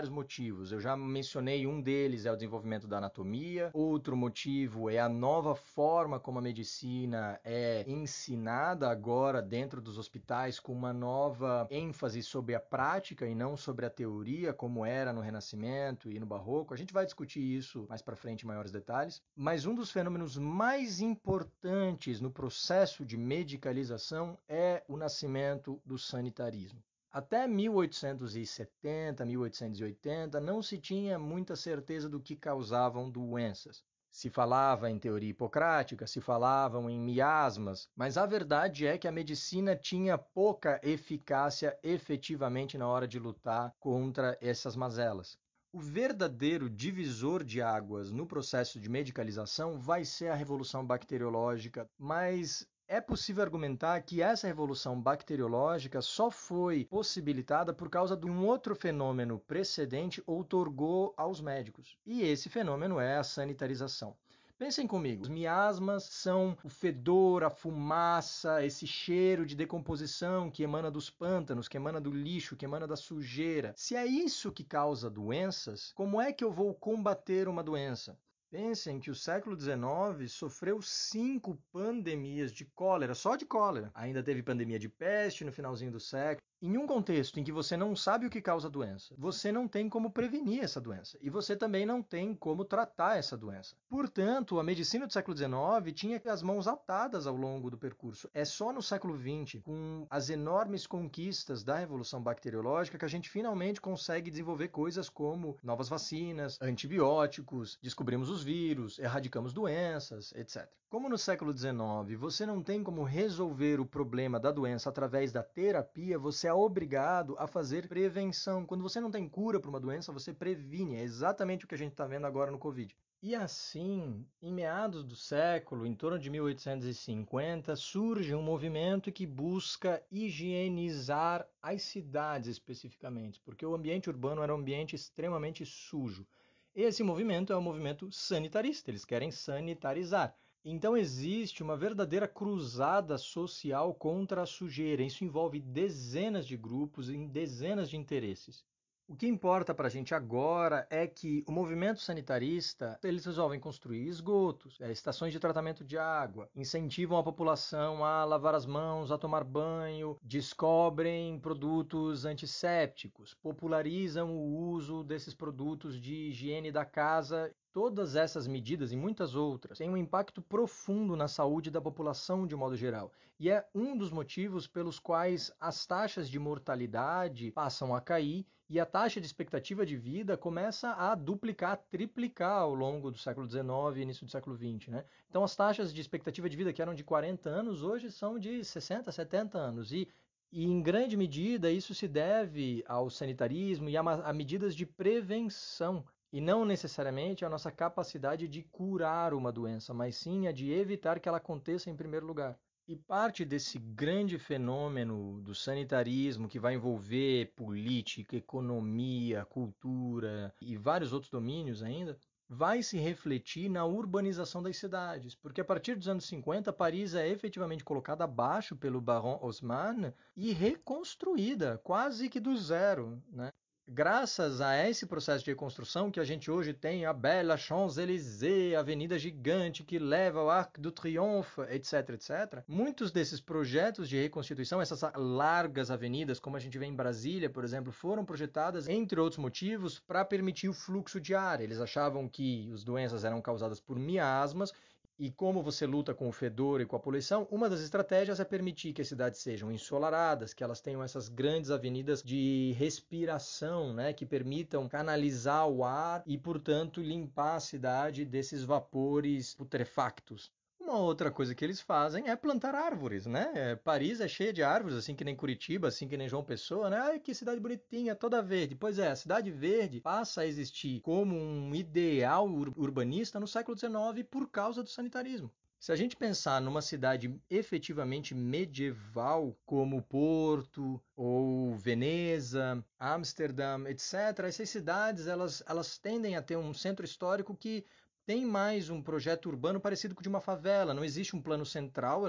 A: motivos. Eu já mencionei um deles, é o desenvolvimento da anatomia. Outro motivo é a nova forma como a medicina é ensinada agora dentro dos hospitais, com uma nova ênfase sobre a prática e não sobre a teoria, como era no Renascimento e no Barroco. A gente vai discutir isso mais para frente em maiores detalhes. Mas um dos fenômenos mais importantes no processo de medicalização é o nascimento do sanitarismo. Até 1870, 1880, não se tinha muita certeza do que causavam doenças. Se falava em teoria hipocrática, se falavam em miasmas, mas a verdade é que a medicina tinha pouca eficácia efetivamente na hora de lutar contra essas mazelas. O verdadeiro divisor de águas no processo de medicalização vai ser a revolução bacteriológica, mas é possível argumentar que essa revolução bacteriológica só foi possibilitada por causa de um outro fenômeno precedente outorgou aos médicos. E esse fenômeno é a sanitarização. Pensem comigo, os miasmas são o fedor, a fumaça, esse cheiro de decomposição que emana dos pântanos, que emana do lixo, que emana da sujeira. Se é isso que causa doenças, como é que eu vou combater uma doença? Pensem que o século XIX sofreu 5 pandemias de cólera, só de cólera. Ainda teve pandemia de peste no finalzinho do século. Em um contexto em que você não sabe o que causa a doença, você não tem como prevenir essa doença e você também não tem como tratar essa doença. Portanto, a medicina do século XIX tinha as mãos atadas ao longo do percurso. É só no século XX, com as enormes conquistas da revolução bacteriológica, que a gente finalmente consegue desenvolver coisas como novas vacinas, antibióticos, descobrimos os vírus, erradicamos doenças, etc. Como no século XIX você não tem como resolver o problema da doença através da terapia, você é obrigado a fazer prevenção. Quando você não tem cura para uma doença, você previne. É exatamente o que a gente está vendo agora no Covid. E assim, em meados do século, em torno de 1850, surge um movimento que busca higienizar as cidades especificamente, porque o ambiente urbano era um ambiente extremamente sujo. Esse movimento é um movimento sanitarista, eles querem sanitarizar. Então existe uma verdadeira cruzada social contra a sujeira. Isso envolve dezenas de grupos em dezenas de interesses. O que importa para a gente agora é que o movimento sanitarista, eles resolvem construir esgotos, estações de tratamento de água, incentivam a população a lavar as mãos, a tomar banho, descobrem produtos antissépticos, popularizam o uso desses produtos de higiene da casa. Todas essas medidas e muitas outras têm um impacto profundo na saúde da população de modo geral. E é um dos motivos pelos quais as taxas de mortalidade passam a cair e a taxa de expectativa de vida começa a duplicar, triplicar ao longo do século XIX e início do século XX. Né? Então as taxas de expectativa de vida que eram de 40 anos hoje são de 60, 70 anos. E em grande medida isso se deve ao sanitarismo e a medidas de prevenção e não necessariamente a nossa capacidade de curar uma doença, mas sim a de evitar que ela aconteça em primeiro lugar. E parte desse grande fenômeno do sanitarismo, que vai envolver política, economia, cultura e vários outros domínios ainda, vai se refletir na urbanização das cidades, porque a partir dos anos 50, Paris é efetivamente colocada abaixo pelo Baron Haussmann e reconstruída quase que do zero, né? Graças a esse processo de reconstrução que a gente hoje tem a Belle Champs-Élysées, a avenida gigante que leva ao Arc do Triomphe, etc, etc. Muitos desses projetos de reconstituição, essas largas avenidas, como a gente vê em Brasília, por exemplo, foram projetadas, entre outros motivos, para permitir o fluxo de ar. Eles achavam que as doenças eram causadas por miasmas e como você luta com o fedor e com a poluição, uma das estratégias é permitir que as cidades sejam ensolaradas, que elas tenham essas grandes avenidas de respiração, né, que permitam canalizar o ar e, portanto, limpar a cidade desses vapores putrefactos. Uma outra coisa que eles fazem é plantar árvores, né? Paris é cheia de árvores, assim que nem Curitiba, assim que nem João Pessoa, né? Ai, que cidade bonitinha, toda verde. Pois é, a cidade verde passa a existir como um ideal urbanista no século XIX por causa do sanitarismo. Se a gente pensar numa cidade efetivamente medieval, como Porto ou Veneza, Amsterdã, etc., essas cidades elas tendem a ter um centro histórico que tem mais um projeto urbano parecido com o de uma favela. Não existe um plano central,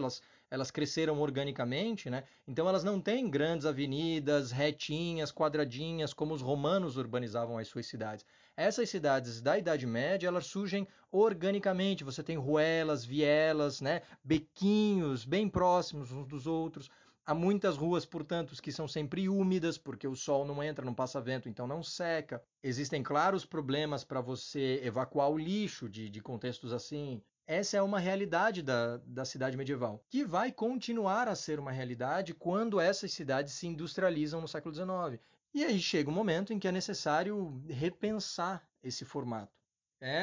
A: elas cresceram organicamente, né? Então elas não têm grandes avenidas, retinhas, quadradinhas, como os romanos urbanizavam as suas cidades. Essas cidades da Idade Média, elas surgem organicamente. Você tem ruelas, vielas, né? Bequinhos bem próximos uns dos outros. Há muitas ruas, portanto, que são sempre úmidas, porque o sol não entra, não passa vento, então não seca. Existem claros problemas para você evacuar o lixo de contextos assim. Essa é uma realidade da cidade medieval, que vai continuar a ser uma realidade quando essas cidades se industrializam no século XIX. E aí chega um momento em que é necessário repensar esse formato.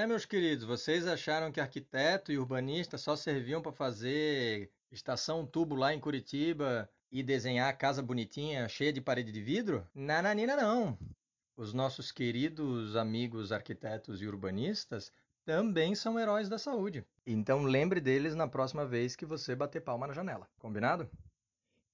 A: Meus queridos, vocês acharam que arquiteto e urbanista só serviam para fazer estação tubo lá em Curitiba e desenhar casa bonitinha, cheia de parede de vidro? Nananina não. Os nossos queridos amigos arquitetos e urbanistas também são heróis da saúde. Então lembre deles na próxima vez que você bater palma na janela. Combinado?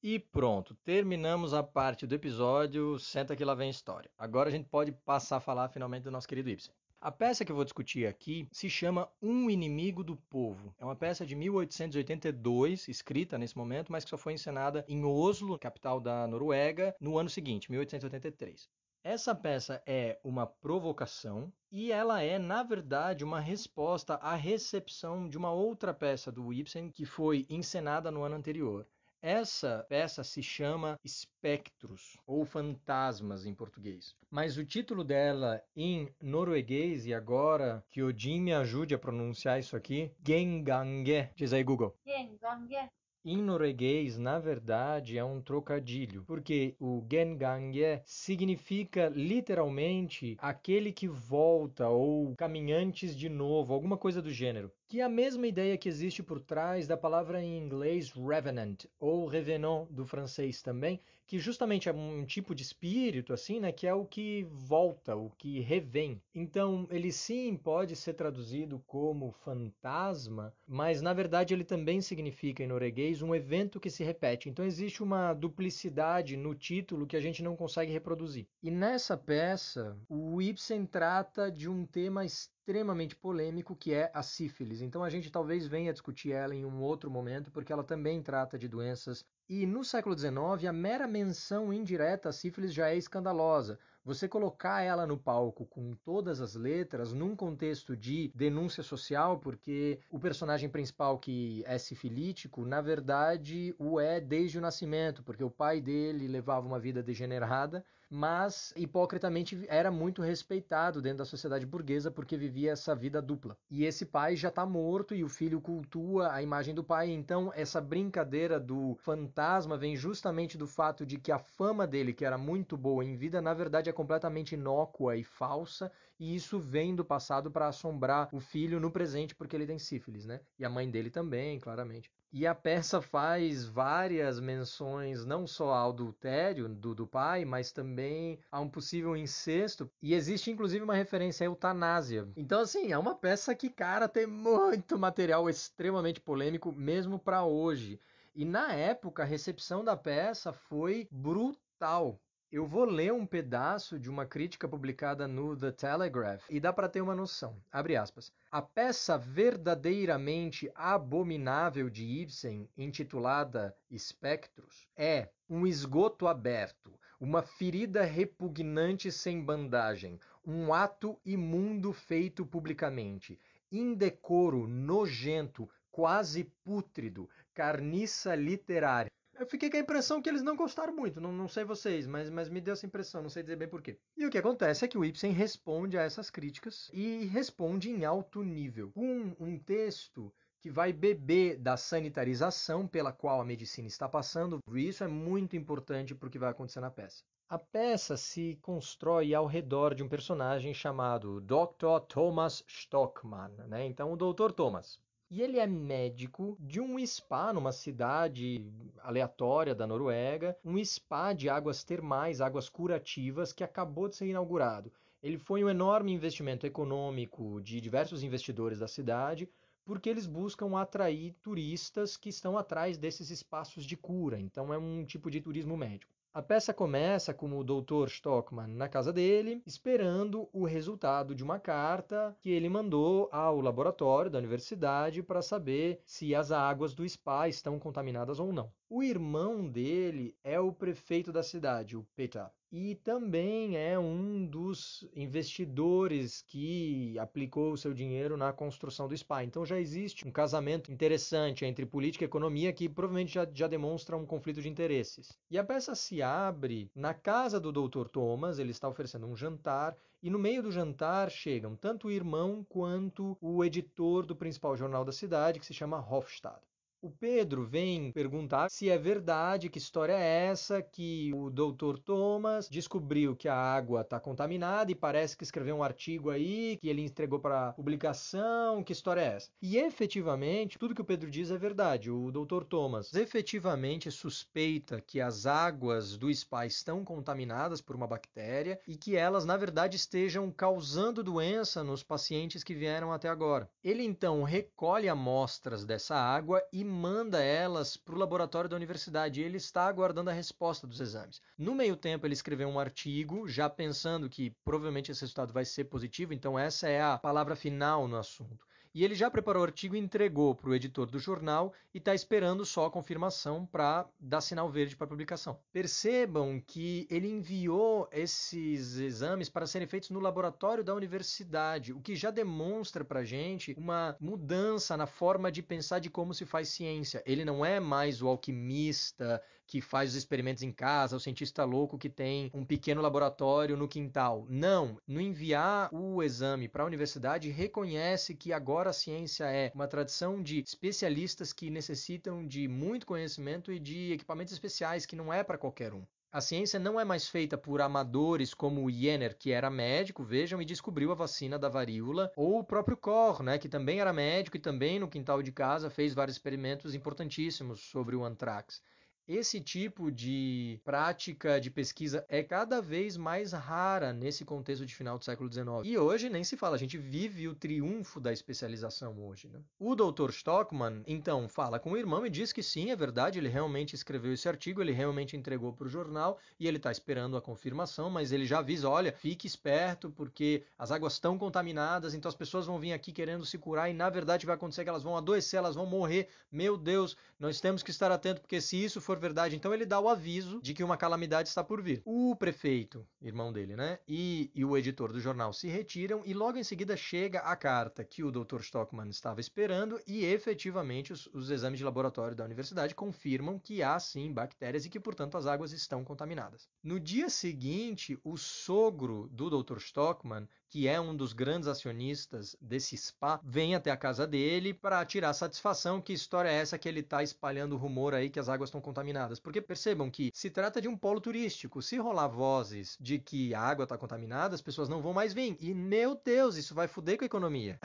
A: E pronto, terminamos a parte do episódio. Senta que lá vem a história. Agora a gente pode passar a falar finalmente do nosso querido Ibsen. A peça que eu vou discutir aqui se chama Um Inimigo do Povo. É uma peça de 1882, escrita nesse momento, mas que só foi encenada em Oslo, capital da Noruega, no ano seguinte, 1883. Essa peça é uma provocação e ela é, na verdade, uma resposta à recepção de uma outra peça do Ibsen que foi encenada no ano anterior. Essa peça se chama Espectros, ou Fantasmas em português. Mas o título dela em norueguês, e agora que Odin me ajude a pronunciar isso aqui, Gengange. Diz aí, Google.
B: Gengange.
A: Em norueguês, na verdade, é um trocadilho, porque o Gengange significa literalmente aquele que volta ou caminhantes de novo, alguma coisa do gênero. Que é a mesma ideia que existe por trás da palavra em inglês revenant, ou revenant do francês também, que justamente é um tipo de espírito, assim, né, que é o que volta, o que revém. Então, ele sim pode ser traduzido como fantasma, mas na verdade ele também significa em norueguês um evento que se repete. Então, existe uma duplicidade no título que a gente não consegue reproduzir. E nessa peça, o Ibsen trata de um tema extremamente polêmico que é a sífilis. Então a gente talvez venha discutir ela em um outro momento, porque ela também trata de doenças. E no século XIX, a mera menção indireta à sífilis já é escandalosa. Você colocar ela no palco com todas as letras, num contexto de denúncia social, porque o personagem principal que é sifilítico, na verdade, o é desde o nascimento, porque o pai dele levava uma vida degenerada, mas hipocritamente era muito respeitado dentro da sociedade burguesa porque vivia essa vida dupla. E esse pai já está morto e o filho cultua a imagem do pai, então essa brincadeira do fantasma vem justamente do fato de que a fama dele, que era muito boa em vida, na verdade é completamente inócua e falsa, e isso vem do passado para assombrar o filho no presente porque ele tem sífilis, né? E a mãe dele também, claramente. E a peça faz várias menções não só ao adultério do pai, mas também a um possível incesto. E existe inclusive uma referência à eutanásia. Então, assim, é uma peça que, cara, tem muito material extremamente polêmico, mesmo para hoje. E na época, a recepção da peça foi brutal. Eu vou ler um pedaço de uma crítica publicada no The Telegraph e dá para ter uma noção. Abre aspas. A peça verdadeiramente abominável de Ibsen, intitulada Espectros, é um esgoto aberto, uma ferida repugnante sem bandagem, um ato imundo feito publicamente, indecoro, nojento, quase pútrido, carniça literária. Eu fiquei com a impressão que eles não gostaram muito, não sei vocês, mas me deu essa impressão, não sei dizer bem porquê. E o que acontece é que o Ibsen responde a essas críticas e responde em alto nível, com um texto que vai beber da sanitarização pela qual a medicina está passando, e isso é muito importante para o que vai acontecer na peça. A peça se constrói ao redor de um personagem chamado Dr. Thomas Stockmann, né? Então, o Dr. Thomas. E ele é médico de um spa numa cidade aleatória da Noruega, um spa de águas termais, águas curativas, que acabou de ser inaugurado. Ele foi um enorme investimento econômico de diversos investidores da cidade, porque eles buscam atrair turistas que estão atrás desses espaços de cura. Então é um tipo de turismo médico. A peça começa com o Dr. Stockmann na casa dele, esperando o resultado de uma carta que ele mandou ao laboratório da universidade para saber se as águas do spa estão contaminadas ou não. O irmão dele é o prefeito da cidade, o Peter, e também é um dos investidores que aplicou o seu dinheiro na construção do spa. Então já existe um casamento interessante entre política e economia que provavelmente já demonstra um conflito de interesses. E a peça se abre na casa do Dr. Thomas, ele está oferecendo um jantar, e no meio do jantar chegam tanto o irmão quanto o editor do principal jornal da cidade, que se chama Hofstad. O Pedro vem perguntar se é verdade, que história é essa, que o Dr. Thomas descobriu que a água está contaminada e parece que escreveu um artigo aí, que ele entregou para publicação, que história é essa? E efetivamente, tudo que o Pedro diz é verdade. O Dr. Thomas efetivamente suspeita que as águas do spa estão contaminadas por uma bactéria e que elas, na verdade, estejam causando doença nos pacientes que vieram até agora. Ele então recolhe amostras dessa água e manda elas para o laboratório da universidade. E ele está aguardando a resposta dos exames. No meio tempo, ele escreveu um artigo, já pensando que provavelmente esse resultado vai ser positivo, então essa é a palavra final no assunto. E ele já preparou o artigo e entregou para o editor do jornal e está esperando só a confirmação para dar sinal verde para a publicação. Percebam que ele enviou esses exames para serem feitos no laboratório da universidade, o que já demonstra para a gente uma mudança na forma de pensar de como se faz ciência. Ele não é mais o alquimista que faz os experimentos em casa, o cientista louco que tem um pequeno laboratório no quintal. Não, no enviar o exame para a universidade, reconhece que agora a ciência é uma tradição de especialistas que necessitam de muito conhecimento e de equipamentos especiais que não é para qualquer um. A ciência não é mais feita por amadores como o Jenner, que era médico, vejam, e descobriu a vacina da varíola, ou o próprio Koch, né, que também era médico e também no quintal de casa fez vários experimentos importantíssimos sobre o anthrax. Esse tipo de prática de pesquisa é cada vez mais rara nesse contexto de final do século XIX. E hoje nem se fala, a gente vive o triunfo da especialização hoje, né? O Dr. Stockman, então, fala com o irmão e diz que sim, é verdade, ele realmente escreveu esse artigo, ele realmente entregou para o jornal e ele está esperando a confirmação, mas ele já avisa, olha, fique esperto porque as águas estão contaminadas, então as pessoas vão vir aqui querendo se curar e na verdade vai acontecer que elas vão adoecer, elas vão morrer. Meu Deus, nós temos que estar atentos porque se isso for verdade, então ele dá o aviso de que uma calamidade está por vir. O prefeito, irmão dele, né, e o editor do jornal se retiram e logo em seguida chega a carta que o Dr. Stockman estava esperando e efetivamente os exames de laboratório da universidade confirmam que há sim bactérias e que, portanto, as águas estão contaminadas. No dia seguinte, o sogro do Dr. Stockman, que é um dos grandes acionistas desse spa, vem até a casa dele para tirar satisfação. Que história é essa que ele está espalhando rumor aí que as águas estão contaminadas? Porque percebam que se trata de um polo turístico. Se rolar vozes de que a água está contaminada, as pessoas não vão mais vir. E, meu Deus, isso vai foder com a economia.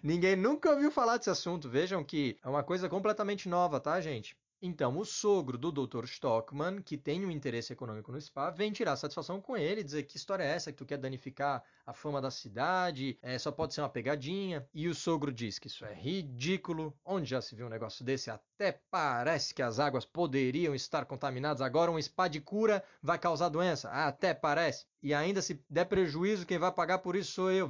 A: Ninguém nunca ouviu falar desse assunto. Vejam que é uma coisa completamente nova, tá, gente? Então, o sogro do Dr. Stockman, que tem um interesse econômico no spa, vem tirar satisfação com ele, dizer que história é essa, que tu quer danificar a fama da cidade, só pode ser uma pegadinha. E o sogro diz que isso é ridículo, onde já se viu um negócio desse? Até parece que as águas poderiam estar contaminadas, agora um spa de cura vai causar doença, até parece. E ainda se der prejuízo, quem vai pagar por isso sou eu.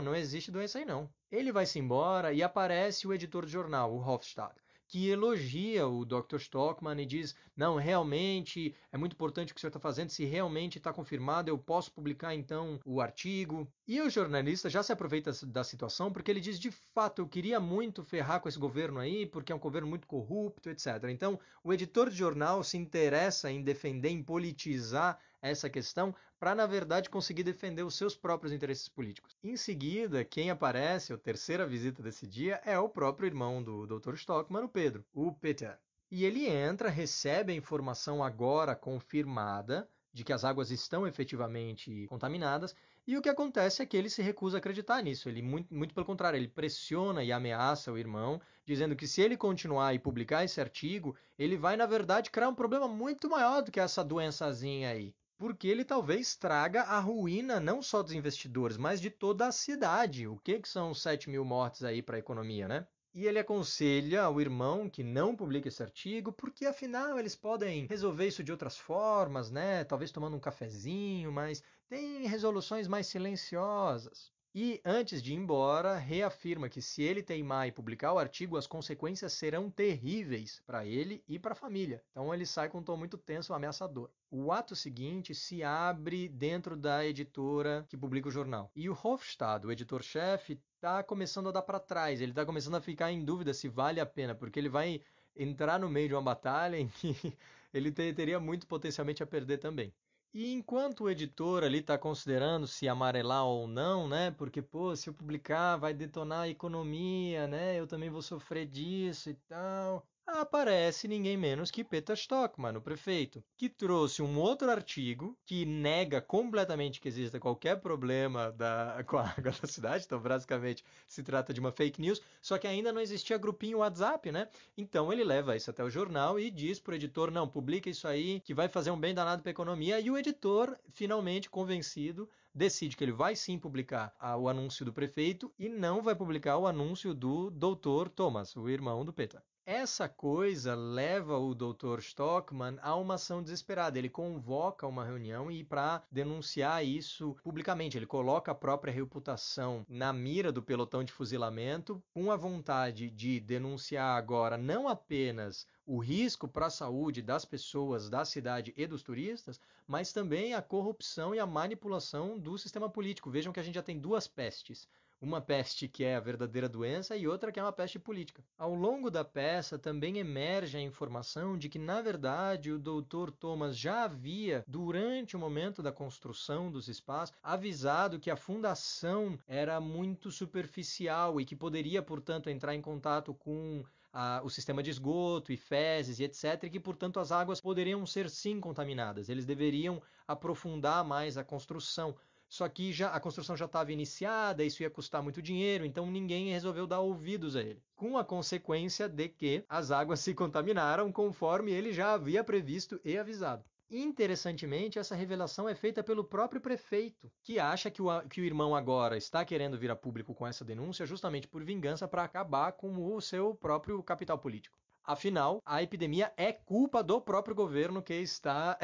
A: Não existe doença aí não. Ele vai-se embora e aparece o editor de jornal, o Hofstad, que elogia o Dr. Stockman e diz, não, realmente é muito importante o que o senhor está fazendo, se realmente está confirmado, eu posso publicar então o artigo. E o jornalista já se aproveita da situação porque ele diz, de fato, eu queria muito ferrar com esse governo aí, porque é um governo muito corrupto, etc. Então, o editor de jornal se interessa em defender, em politizar essa questão para, na verdade, conseguir defender os seus próprios interesses políticos. Em seguida, quem aparece, a terceira visita desse dia, é o próprio irmão do Dr. Stockman, o Pedro, o Peter. E ele entra, recebe a informação agora confirmada de que as águas estão efetivamente contaminadas, e o que acontece é que ele se recusa a acreditar nisso. Ele, muito pelo contrário, ele pressiona e ameaça o irmão, dizendo que se ele continuar e publicar esse artigo, ele vai, na verdade, criar um problema muito maior do que essa doençazinha aí. Porque ele talvez traga a ruína não só dos investidores, mas de toda a cidade. O que são 7 mil mortes aí para a economia, né? E ele aconselha ao irmão que não publique esse artigo, porque afinal eles podem resolver isso de outras formas, né? Talvez tomando um cafezinho, mas tem resoluções mais silenciosas. E antes de ir embora, reafirma que se ele teimar e publicar o artigo, as consequências serão terríveis para ele e para a família. Então ele sai com um tom muito tenso, ameaçador. O ato seguinte se abre dentro da editora que publica o jornal. E o Hofstad, o editor-chefe, está começando a dar para trás. Ele está começando a ficar em dúvida se vale a pena, porque ele vai entrar no meio de uma batalha em que ele teria muito potencialmente a perder também. E enquanto o editor ali está considerando se amarelar ou não, né? Porque, pô, se eu publicar vai detonar a economia, né? Eu também vou sofrer disso e tal. Aparece ninguém menos que Peter Stockman, o prefeito, que trouxe um outro artigo que nega completamente que exista qualquer problema com a água da cidade. Então, basicamente, se trata de uma fake news, só que ainda não existia grupinho WhatsApp, né? Então, ele leva isso até o jornal e diz para o editor, não, publica isso aí, que vai fazer um bem danado para a economia. E o editor, finalmente convencido, decide que ele vai sim publicar o anúncio do prefeito e não vai publicar o anúncio do Dr. Thomas, o irmão do Peter. Essa coisa leva o Dr. Stockmann a uma ação desesperada. Ele convoca uma reunião e para denunciar isso publicamente, ele coloca a própria reputação na mira do pelotão de fuzilamento, com a vontade de denunciar agora não apenas o risco para a saúde das pessoas da cidade e dos turistas, mas também a corrupção e a manipulação do sistema político. Vejam que a gente já tem duas pestes. Uma peste que é a verdadeira doença e outra que é uma peste política. Ao longo da peça também emerge a informação de que, na verdade, o Dr. Thomas já havia, durante o momento da construção dos espaços, avisado que a fundação era muito superficial e que poderia, portanto, entrar em contato com o sistema de esgoto e fezes e etc, e que, portanto, as águas poderiam ser sim contaminadas. Eles deveriam aprofundar mais a construção. Só que a construção já estava iniciada, isso ia custar muito dinheiro, então ninguém resolveu dar ouvidos a ele. Com a consequência de que as águas se contaminaram conforme ele já havia previsto e avisado. Interessantemente, essa revelação é feita pelo próprio prefeito, que acha que o irmão agora está querendo vir a público com essa denúncia justamente por vingança para acabar com o seu próprio capital político. Afinal, a epidemia é culpa do próprio governo que está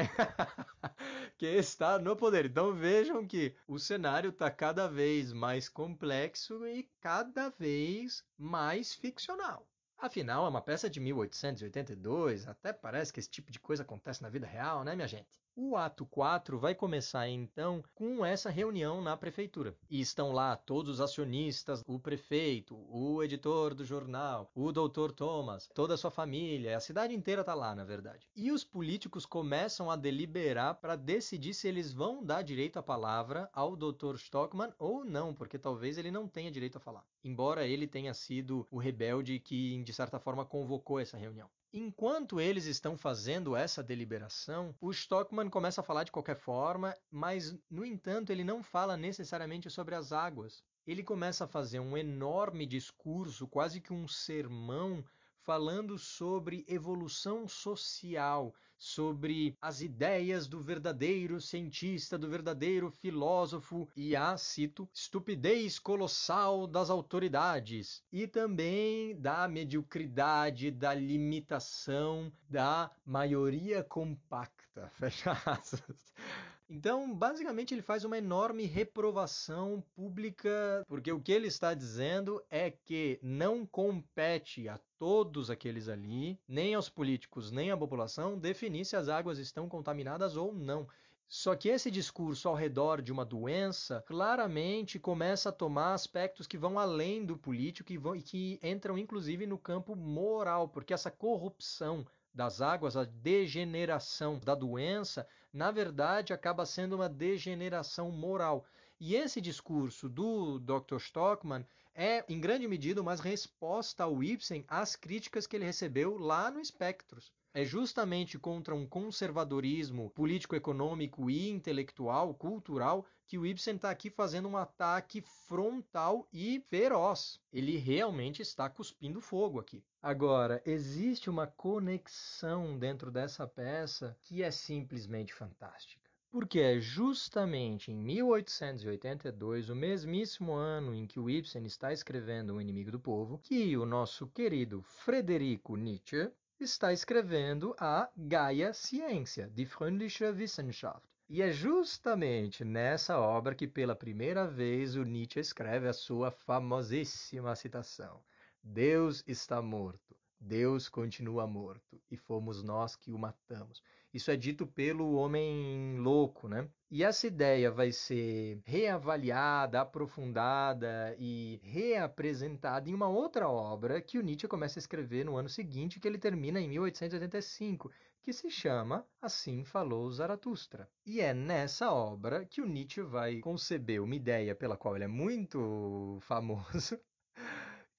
A: que está no poder. Então vejam que o cenário está cada vez mais complexo e cada vez mais ficcional. Afinal, é uma peça de 1882, até parece que esse tipo de coisa acontece na vida real, né, minha gente? O ato 4 vai começar, então, com essa reunião na prefeitura. E estão lá todos os acionistas, o prefeito, o editor do jornal, o Dr. Thomas, toda a sua família, a cidade inteira está lá, na verdade. E os políticos começam a deliberar para decidir se eles vão dar direito à palavra ao Dr. Stockmann ou não, porque talvez ele não tenha direito a falar. Embora ele tenha sido o rebelde que, de certa forma, convocou essa reunião. Enquanto eles estão fazendo essa deliberação, o Stockmann começa a falar de qualquer forma, mas, no entanto, ele não fala necessariamente sobre as águas. Ele começa a fazer um enorme discurso, quase que um sermão, falando sobre evolução social, sobre as ideias do verdadeiro cientista, do verdadeiro filósofo e a, cito, estupidez colossal das autoridades e também da mediocridade, da limitação da maioria compacta. Fecha aspas. Então, basicamente, ele faz uma enorme reprovação pública, porque o que ele está dizendo é que não compete a todos aqueles ali, nem aos políticos, nem à população, definir se as águas estão contaminadas ou não. Só que esse discurso ao redor de uma doença claramente começa a tomar aspectos que vão além do político e que entram inclusive no campo moral, porque essa corrupção das águas, a degeneração da doença, na verdade acaba sendo uma degeneração moral. E esse discurso do Dr. Stockmann é, em grande medida, uma resposta ao Ibsen às críticas que ele recebeu lá no Espectros. É justamente contra um conservadorismo político-econômico e intelectual, cultural, que o Ibsen está aqui fazendo um ataque frontal e feroz. Ele realmente está cuspindo fogo aqui. Agora, existe uma conexão dentro dessa peça que é simplesmente fantástica. Porque é justamente em 1882, o mesmíssimo ano em que o Ibsen está escrevendo O Inimigo do Povo, que o nosso querido Frederico Nietzsche está escrevendo a Gaia Ciência, Die Freundliche Wissenschaft. E é justamente nessa obra que pela primeira vez o Nietzsche escreve a sua famosíssima citação: Deus está morto. Deus continua morto, e fomos nós que o matamos. Isso é dito pelo homem louco, né? E essa ideia vai ser reavaliada, aprofundada e reapresentada em uma outra obra que o Nietzsche começa a escrever no ano seguinte, que ele termina em 1885, que se chama Assim Falou Zaratustra. E é nessa obra que o Nietzsche vai conceber uma ideia pela qual ele é muito famoso,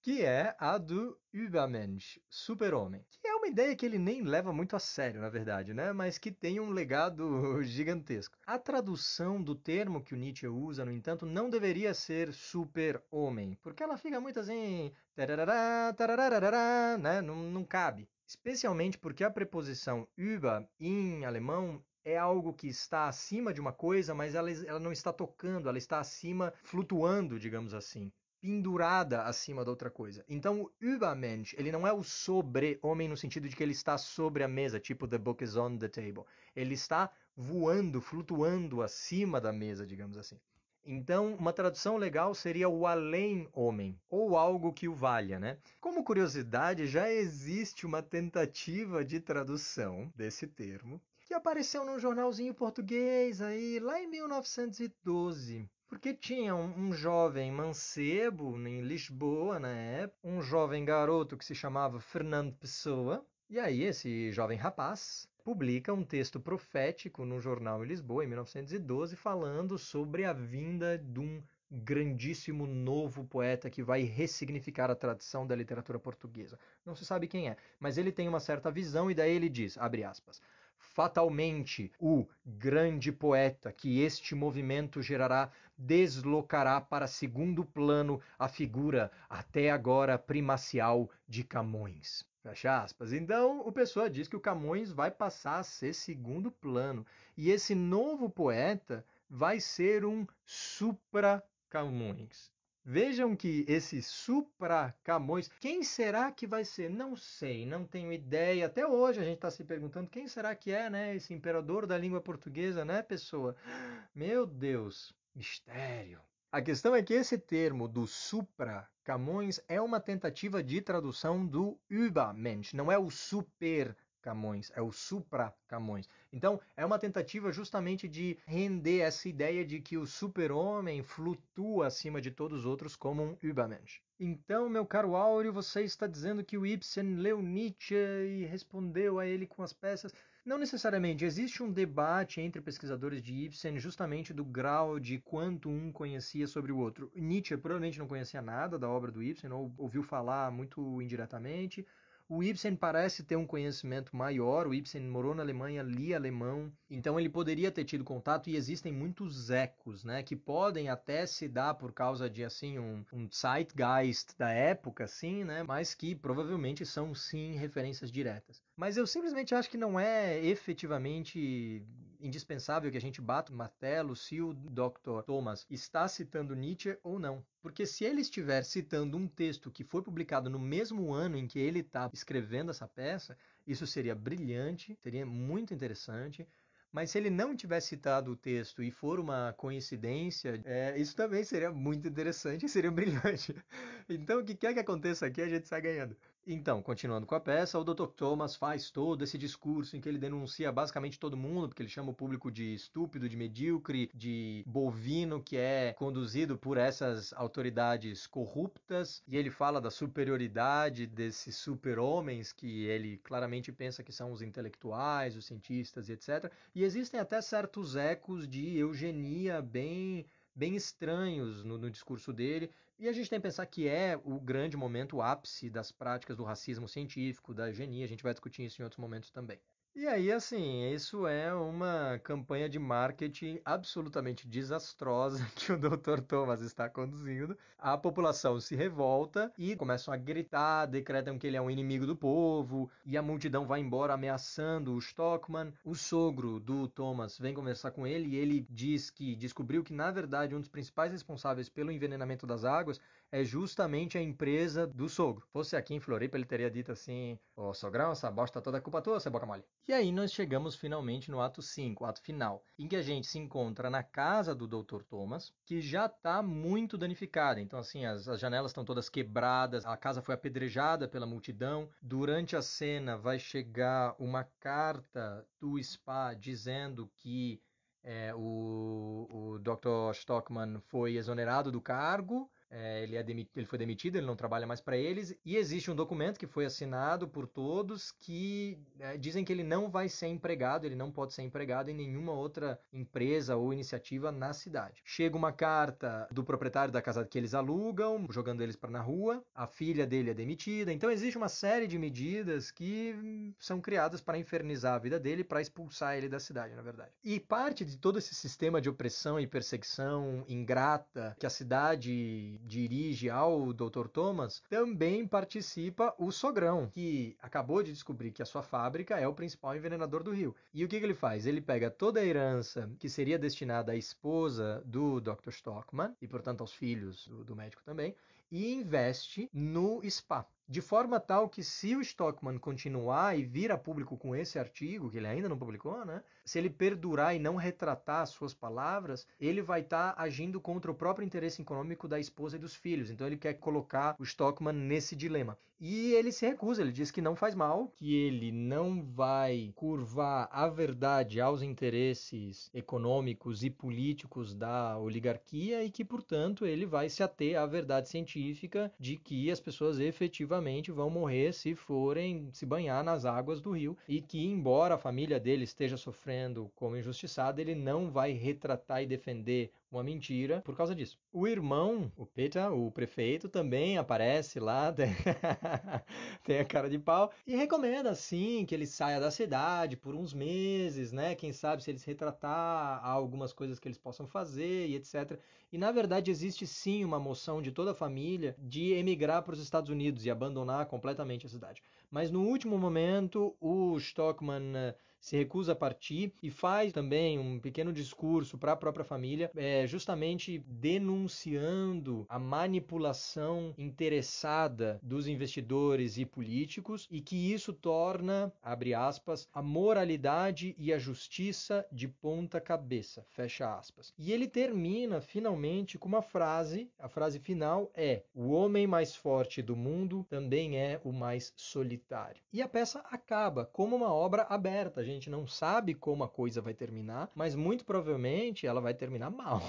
A: que é a do Übermensch, super-homem. Que é uma ideia que ele nem leva muito a sério, na verdade, né? Mas que tem um legado gigantesco. A tradução do termo que o Nietzsche usa, no entanto, não deveria ser super-homem, porque ela fica muito assim, tarará, tarará, né? Não cabe. Especialmente porque a preposição über, em alemão, é algo que está acima de uma coisa, mas ela não está tocando, ela está acima, flutuando, digamos assim. pendurada acima da outra coisa. Então o Übermensch, ele não é o sobre-homem no sentido de que ele está sobre a mesa, tipo The Book is on the Table. Ele está voando, flutuando acima da mesa, digamos assim. Então, uma tradução legal seria o além-homem, ou algo que o valha, né? Como curiosidade, já existe uma tentativa de tradução desse termo, que apareceu num jornalzinho português aí, lá em 1912. Porque tinha um jovem mancebo em Lisboa, na época, um jovem garoto que se chamava Fernando Pessoa, e aí esse jovem rapaz publica um texto profético no jornal em Lisboa, em 1912, falando sobre a vinda de um grandíssimo novo poeta que vai ressignificar a tradição da literatura portuguesa. Não se sabe quem é, mas ele tem uma certa visão e daí ele diz, abre aspas, fatalmente o grande poeta que este movimento gerará deslocará para segundo plano a figura até agora primacial de Camões. Fecha aspas. Então, o Pessoa diz que o Camões vai passar a ser segundo plano. E esse novo poeta vai ser um supra-Camões. Vejam que esse supra-Camões, quem será que vai ser? Não sei, não tenho ideia. Até hoje a gente está se perguntando quem será que é, né? Esse imperador da língua portuguesa, né, Pessoa? Meu Deus, mistério. A questão é que esse termo do supra-Camões é uma tentativa de tradução do Übermensch, não é o super-Camões, é o supra-Camões. Então, é uma tentativa justamente de render essa ideia de que o super-homem flutua acima de todos os outros como um Übermensch. Então, meu caro Áureo, você está dizendo que o Ibsen leu Nietzsche e respondeu a ele com as peças. Não necessariamente. Existe um debate entre pesquisadores de Ibsen justamente do grau de quanto um conhecia sobre o outro. Nietzsche provavelmente não conhecia nada da obra do Ibsen, ou ouviu falar muito indiretamente. O Ibsen parece ter um conhecimento maior, o Ibsen morou na Alemanha, lia alemão, então ele poderia ter tido contato e existem muitos ecos, né, que podem até se dar por causa de assim um zeitgeist da época, assim, né, mas que provavelmente são sim referências diretas. Mas eu simplesmente acho que não é efetivamente indispensável que a gente bata o martelo se o Dr. Thomas está citando Nietzsche ou não. Porque se ele estiver citando um texto que foi publicado no mesmo ano em que ele está escrevendo essa peça, isso seria brilhante, seria muito interessante. Mas se ele não tivesse citado o texto e for uma coincidência, isso também seria muito interessante e seria brilhante. Então, o que quer que aconteça aqui, a gente sai ganhando. Então, continuando com a peça, o Dr. Thomas faz todo esse discurso em que ele denuncia basicamente todo mundo, porque ele chama o público de estúpido, de medíocre, de bovino, que é conduzido por essas autoridades corruptas, e ele fala da superioridade desses super-homens, que ele claramente pensa que são os intelectuais, os cientistas e etc. E existem até certos ecos de eugenia bem estranhos no discurso dele, e a gente tem que pensar que é o grande momento, o ápice das práticas do racismo científico, da eugenia, a gente vai discutir isso em outros momentos também. E aí, assim, isso é uma campanha de marketing absolutamente desastrosa que o Dr. Thomas está conduzindo. A população se revolta e começam a gritar, decretam que ele é um inimigo do povo, e a multidão vai embora ameaçando o Stockman. O sogro do Thomas vem conversar com ele e ele diz que descobriu que, na verdade, um dos principais responsáveis pelo envenenamento das águas é justamente a empresa do sogro. Fosse aqui em Floripa, ele teria dito assim: ô sogrão, essa bosta toda é culpa tua, você boca mole. E aí nós chegamos finalmente no ato 5, o ato final, em que a gente se encontra na casa do Dr. Thomas, que já está muito danificada. Então, assim, as janelas estão todas quebradas, a casa foi apedrejada pela multidão. Durante a cena vai chegar uma carta do Spa dizendo que o Dr. Stockman foi exonerado do cargo, ele foi demitido, ele não trabalha mais para eles, e existe um documento que foi assinado por todos que dizem que ele não vai ser empregado, ele não pode ser empregado em nenhuma outra empresa ou iniciativa na cidade. Chega uma carta do proprietário da casa que eles alugam, jogando eles para na rua, a filha dele é demitida, então existe uma série de medidas que são criadas para infernizar a vida dele, para expulsar ele da cidade, na verdade. E parte de todo esse sistema de opressão e perseguição ingrata que a cidade dirige ao Dr. Thomas, também participa o sogrão, que acabou de descobrir que a sua fábrica é o principal envenenador do rio. E o que ele faz? Ele pega toda a herança que seria destinada à esposa do Dr. Stockman, e portanto aos filhos do médico também, e investe no spa. De forma tal que se o Stockman continuar e vir a público com esse artigo, que ele ainda não publicou, né? Se ele perdurar e não retratar as suas palavras, ele vai estar agindo contra o próprio interesse econômico da esposa e dos filhos. Então ele quer colocar o Stockman nesse dilema. E ele se recusa, ele diz que não faz mal, que ele não vai curvar a verdade aos interesses econômicos e políticos da oligarquia e que, portanto, ele vai se ater à verdade científica de que as pessoas efetivamente vão morrer se forem se banhar nas águas do rio e que, embora a família dele esteja sofrendo como injustiçada, ele não vai retratar e defender uma mentira por causa disso. O irmão, o Peter, o prefeito, também aparece lá, tem a cara de pau, e recomenda, sim, que ele saia da cidade por uns meses, né? Quem sabe se eles retratar algumas coisas que eles possam fazer e etc. E, na verdade, existe sim uma moção de toda a família de emigrar para os Estados Unidos e abandonar completamente a cidade. Mas, no último momento, o Stockman se recusa a partir e faz também um pequeno discurso para a própria família, justamente denunciando a manipulação interessada dos investidores e políticos e que isso torna, abre aspas, a moralidade e a justiça de ponta cabeça, fecha aspas. E ele termina finalmente com uma frase, a frase final é: o homem mais forte do mundo também é o mais solitário. E a peça acaba como uma obra aberta, a gente não sabe como a coisa vai terminar, mas muito provavelmente ela vai terminar mal.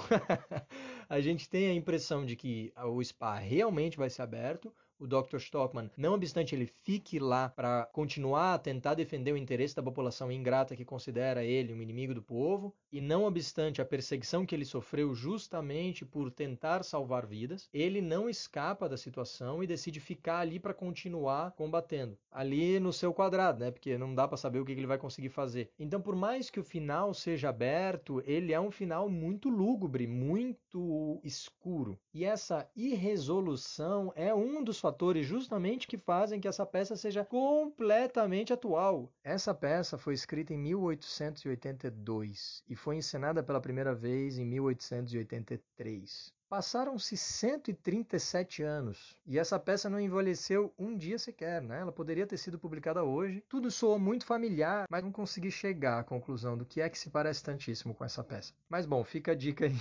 A: A gente tem a impressão de que o spa realmente vai ser aberto, o Dr. Stockman, não obstante ele fique lá para continuar a tentar defender o interesse da população ingrata que considera ele um inimigo do povo, e não obstante a perseguição que ele sofreu justamente por tentar salvar vidas, ele não escapa da situação e decide ficar ali para continuar combatendo. Ali no seu quadrado, né? Porque não dá para saber o que ele vai conseguir fazer. Então, por mais que o final seja aberto, ele é um final muito lúgubre, muito escuro. E essa irresolução é um dos fatores justamente que fazem que essa peça seja completamente atual. Essa peça foi escrita em 1882 e foi encenada pela primeira vez em 1883. Passaram-se 137 anos e essa peça não envelheceu um dia sequer, né? Ela poderia ter sido publicada hoje. Tudo soou muito familiar, mas não consegui chegar à conclusão do que é que se parece tantíssimo com essa peça. Mas bom, fica a dica aí.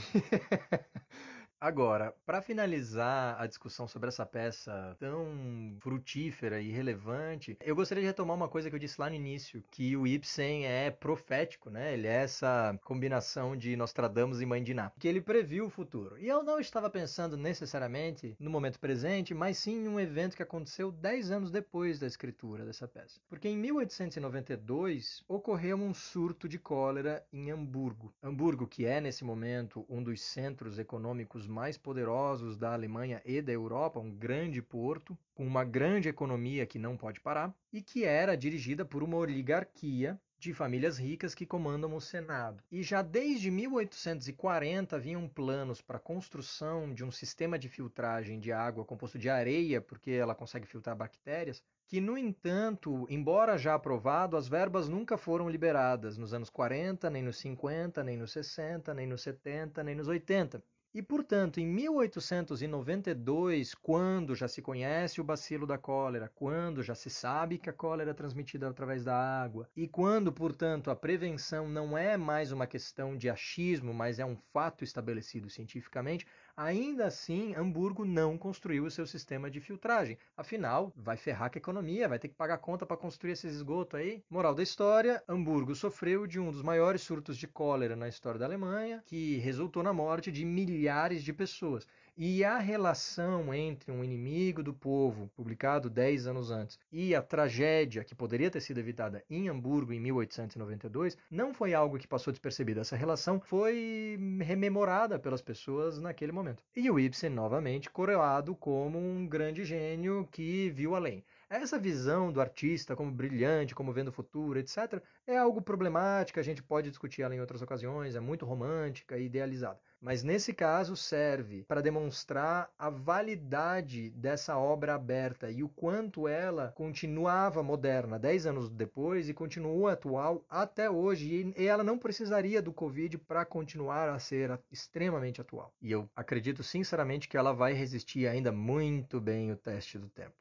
A: Agora, para finalizar a discussão sobre essa peça tão frutífera e relevante, eu gostaria de retomar uma coisa que eu disse lá no início, que o Ibsen é profético, né? Ele é essa combinação de Nostradamus e Mãe de Ná, que ele previu o futuro. E eu não estava pensando necessariamente no momento presente, mas sim em um evento que aconteceu 10 anos depois da escritura dessa peça. Porque em 1892 ocorreu um surto de cólera em Hamburgo. Hamburgo, que é nesse momento um dos centros econômicos mais poderosos da Alemanha e da Europa, um grande porto, com uma grande economia que não pode parar, e que era dirigida por uma oligarquia de famílias ricas que comandam o Senado. E já desde 1840 haviam planos para a construção de um sistema de filtragem de água composto de areia, porque ela consegue filtrar bactérias, que, no entanto, embora já aprovado, as verbas nunca foram liberadas nos anos 40, nem nos 50, nem nos 60, nem nos 70, nem nos 80. E, portanto, em 1892, quando já se conhece o bacilo da cólera, quando já se sabe que a cólera é transmitida através da água, e quando, portanto, a prevenção não é mais uma questão de achismo, mas é um fato estabelecido cientificamente, ainda assim, Hamburgo não construiu o seu sistema de filtragem. Afinal, vai ferrar com a economia, vai ter que pagar conta para construir esse esgoto aí. Moral da história, Hamburgo sofreu de um dos maiores surtos de cólera na história da Alemanha, que resultou na morte de milhares de pessoas. E a relação entre um inimigo do povo, publicado 10 anos antes, e a tragédia que poderia ter sido evitada em Hamburgo em 1892, não foi algo que passou despercebido. Essa relação foi rememorada pelas pessoas naquele momento. E o Ibsen, novamente, coroado como um grande gênio que viu além. Essa visão do artista como brilhante, como vendo o futuro, etc., é algo problemático, a gente pode discutir ela em outras ocasiões, é muito romântica e idealizada. Mas nesse caso serve para demonstrar a validade dessa obra aberta e o quanto ela continuava moderna 10 anos depois e continua atual até hoje. E ela não precisaria do Covid para continuar a ser extremamente atual. E eu acredito sinceramente que ela vai resistir ainda muito bem o teste do tempo.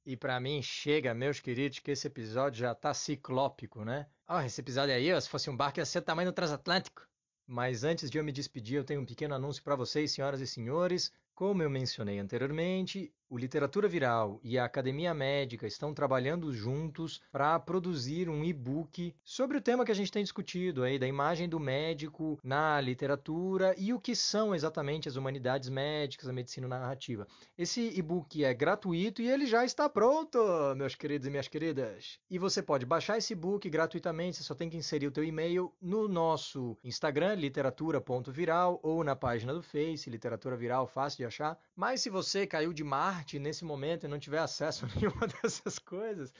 A: E para mim chega, meus queridos, que esse episódio já tá ciclópico, né? Esse episódio aí, se fosse um barco, ia ser o tamanho do transatlântico. Mas antes de eu me despedir, eu tenho um pequeno anúncio para vocês, senhoras e senhores. Como eu mencionei anteriormente, o Literatura Viral e a Academia Médica estão trabalhando juntos para produzir um e-book sobre o tema que a gente tem discutido aí, da imagem do médico na literatura e o que são exatamente as humanidades médicas, a medicina narrativa. Esse e-book é gratuito e ele já está pronto, meus queridos e minhas queridas. E você pode baixar esse e-book gratuitamente, você só tem que inserir o teu e-mail no nosso Instagram, literatura.viral, ou na página do Face, Literatura Viral, fácil de achar. Mas se você caiu de Marte nesse momento e não tiver acesso a nenhuma dessas coisas,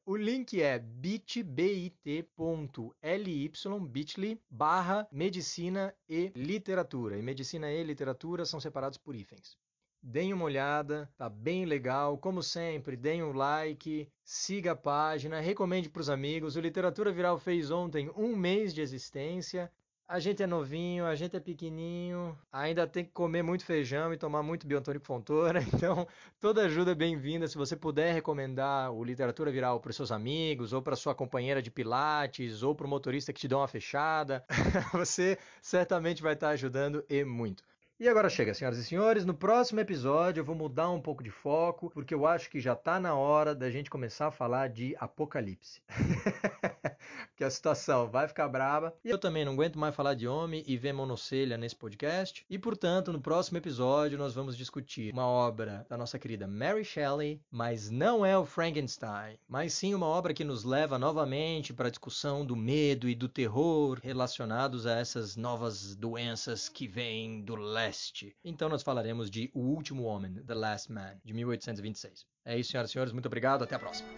A: o link é bit.ly/medicina e literatura. E medicina e literatura são separados por hífens. Deem uma olhada, tá bem legal. Como sempre, deem um like, siga a página, recomende para os amigos. O Literatura Viral fez ontem 1 mês de existência. A gente é novinho, a gente é pequenininho, ainda tem que comer muito feijão e tomar muito biotônico Fontoura, então toda ajuda é bem-vinda. Se você puder recomendar o Literatura Viral para os seus amigos, ou para sua companheira de pilates, ou para o motorista que te deu uma fechada, você certamente vai estar ajudando e muito. E agora chega, senhoras e senhores, no próximo episódio eu vou mudar um pouco de foco, porque eu acho que já está na hora da gente começar a falar de apocalipse. Que a situação vai ficar braba. E eu também não aguento mais falar de homem e ver monocelha nesse podcast. E, portanto, no próximo episódio nós vamos discutir uma obra da nossa querida Mary Shelley, mas não é o Frankenstein, mas sim uma obra que nos leva novamente para a discussão do medo e do terror relacionados a essas novas doenças que vêm do leste. Então nós falaremos de O Último Homem, The Last Man, de 1826. É isso, senhoras e senhores. Muito obrigado. Até a próxima.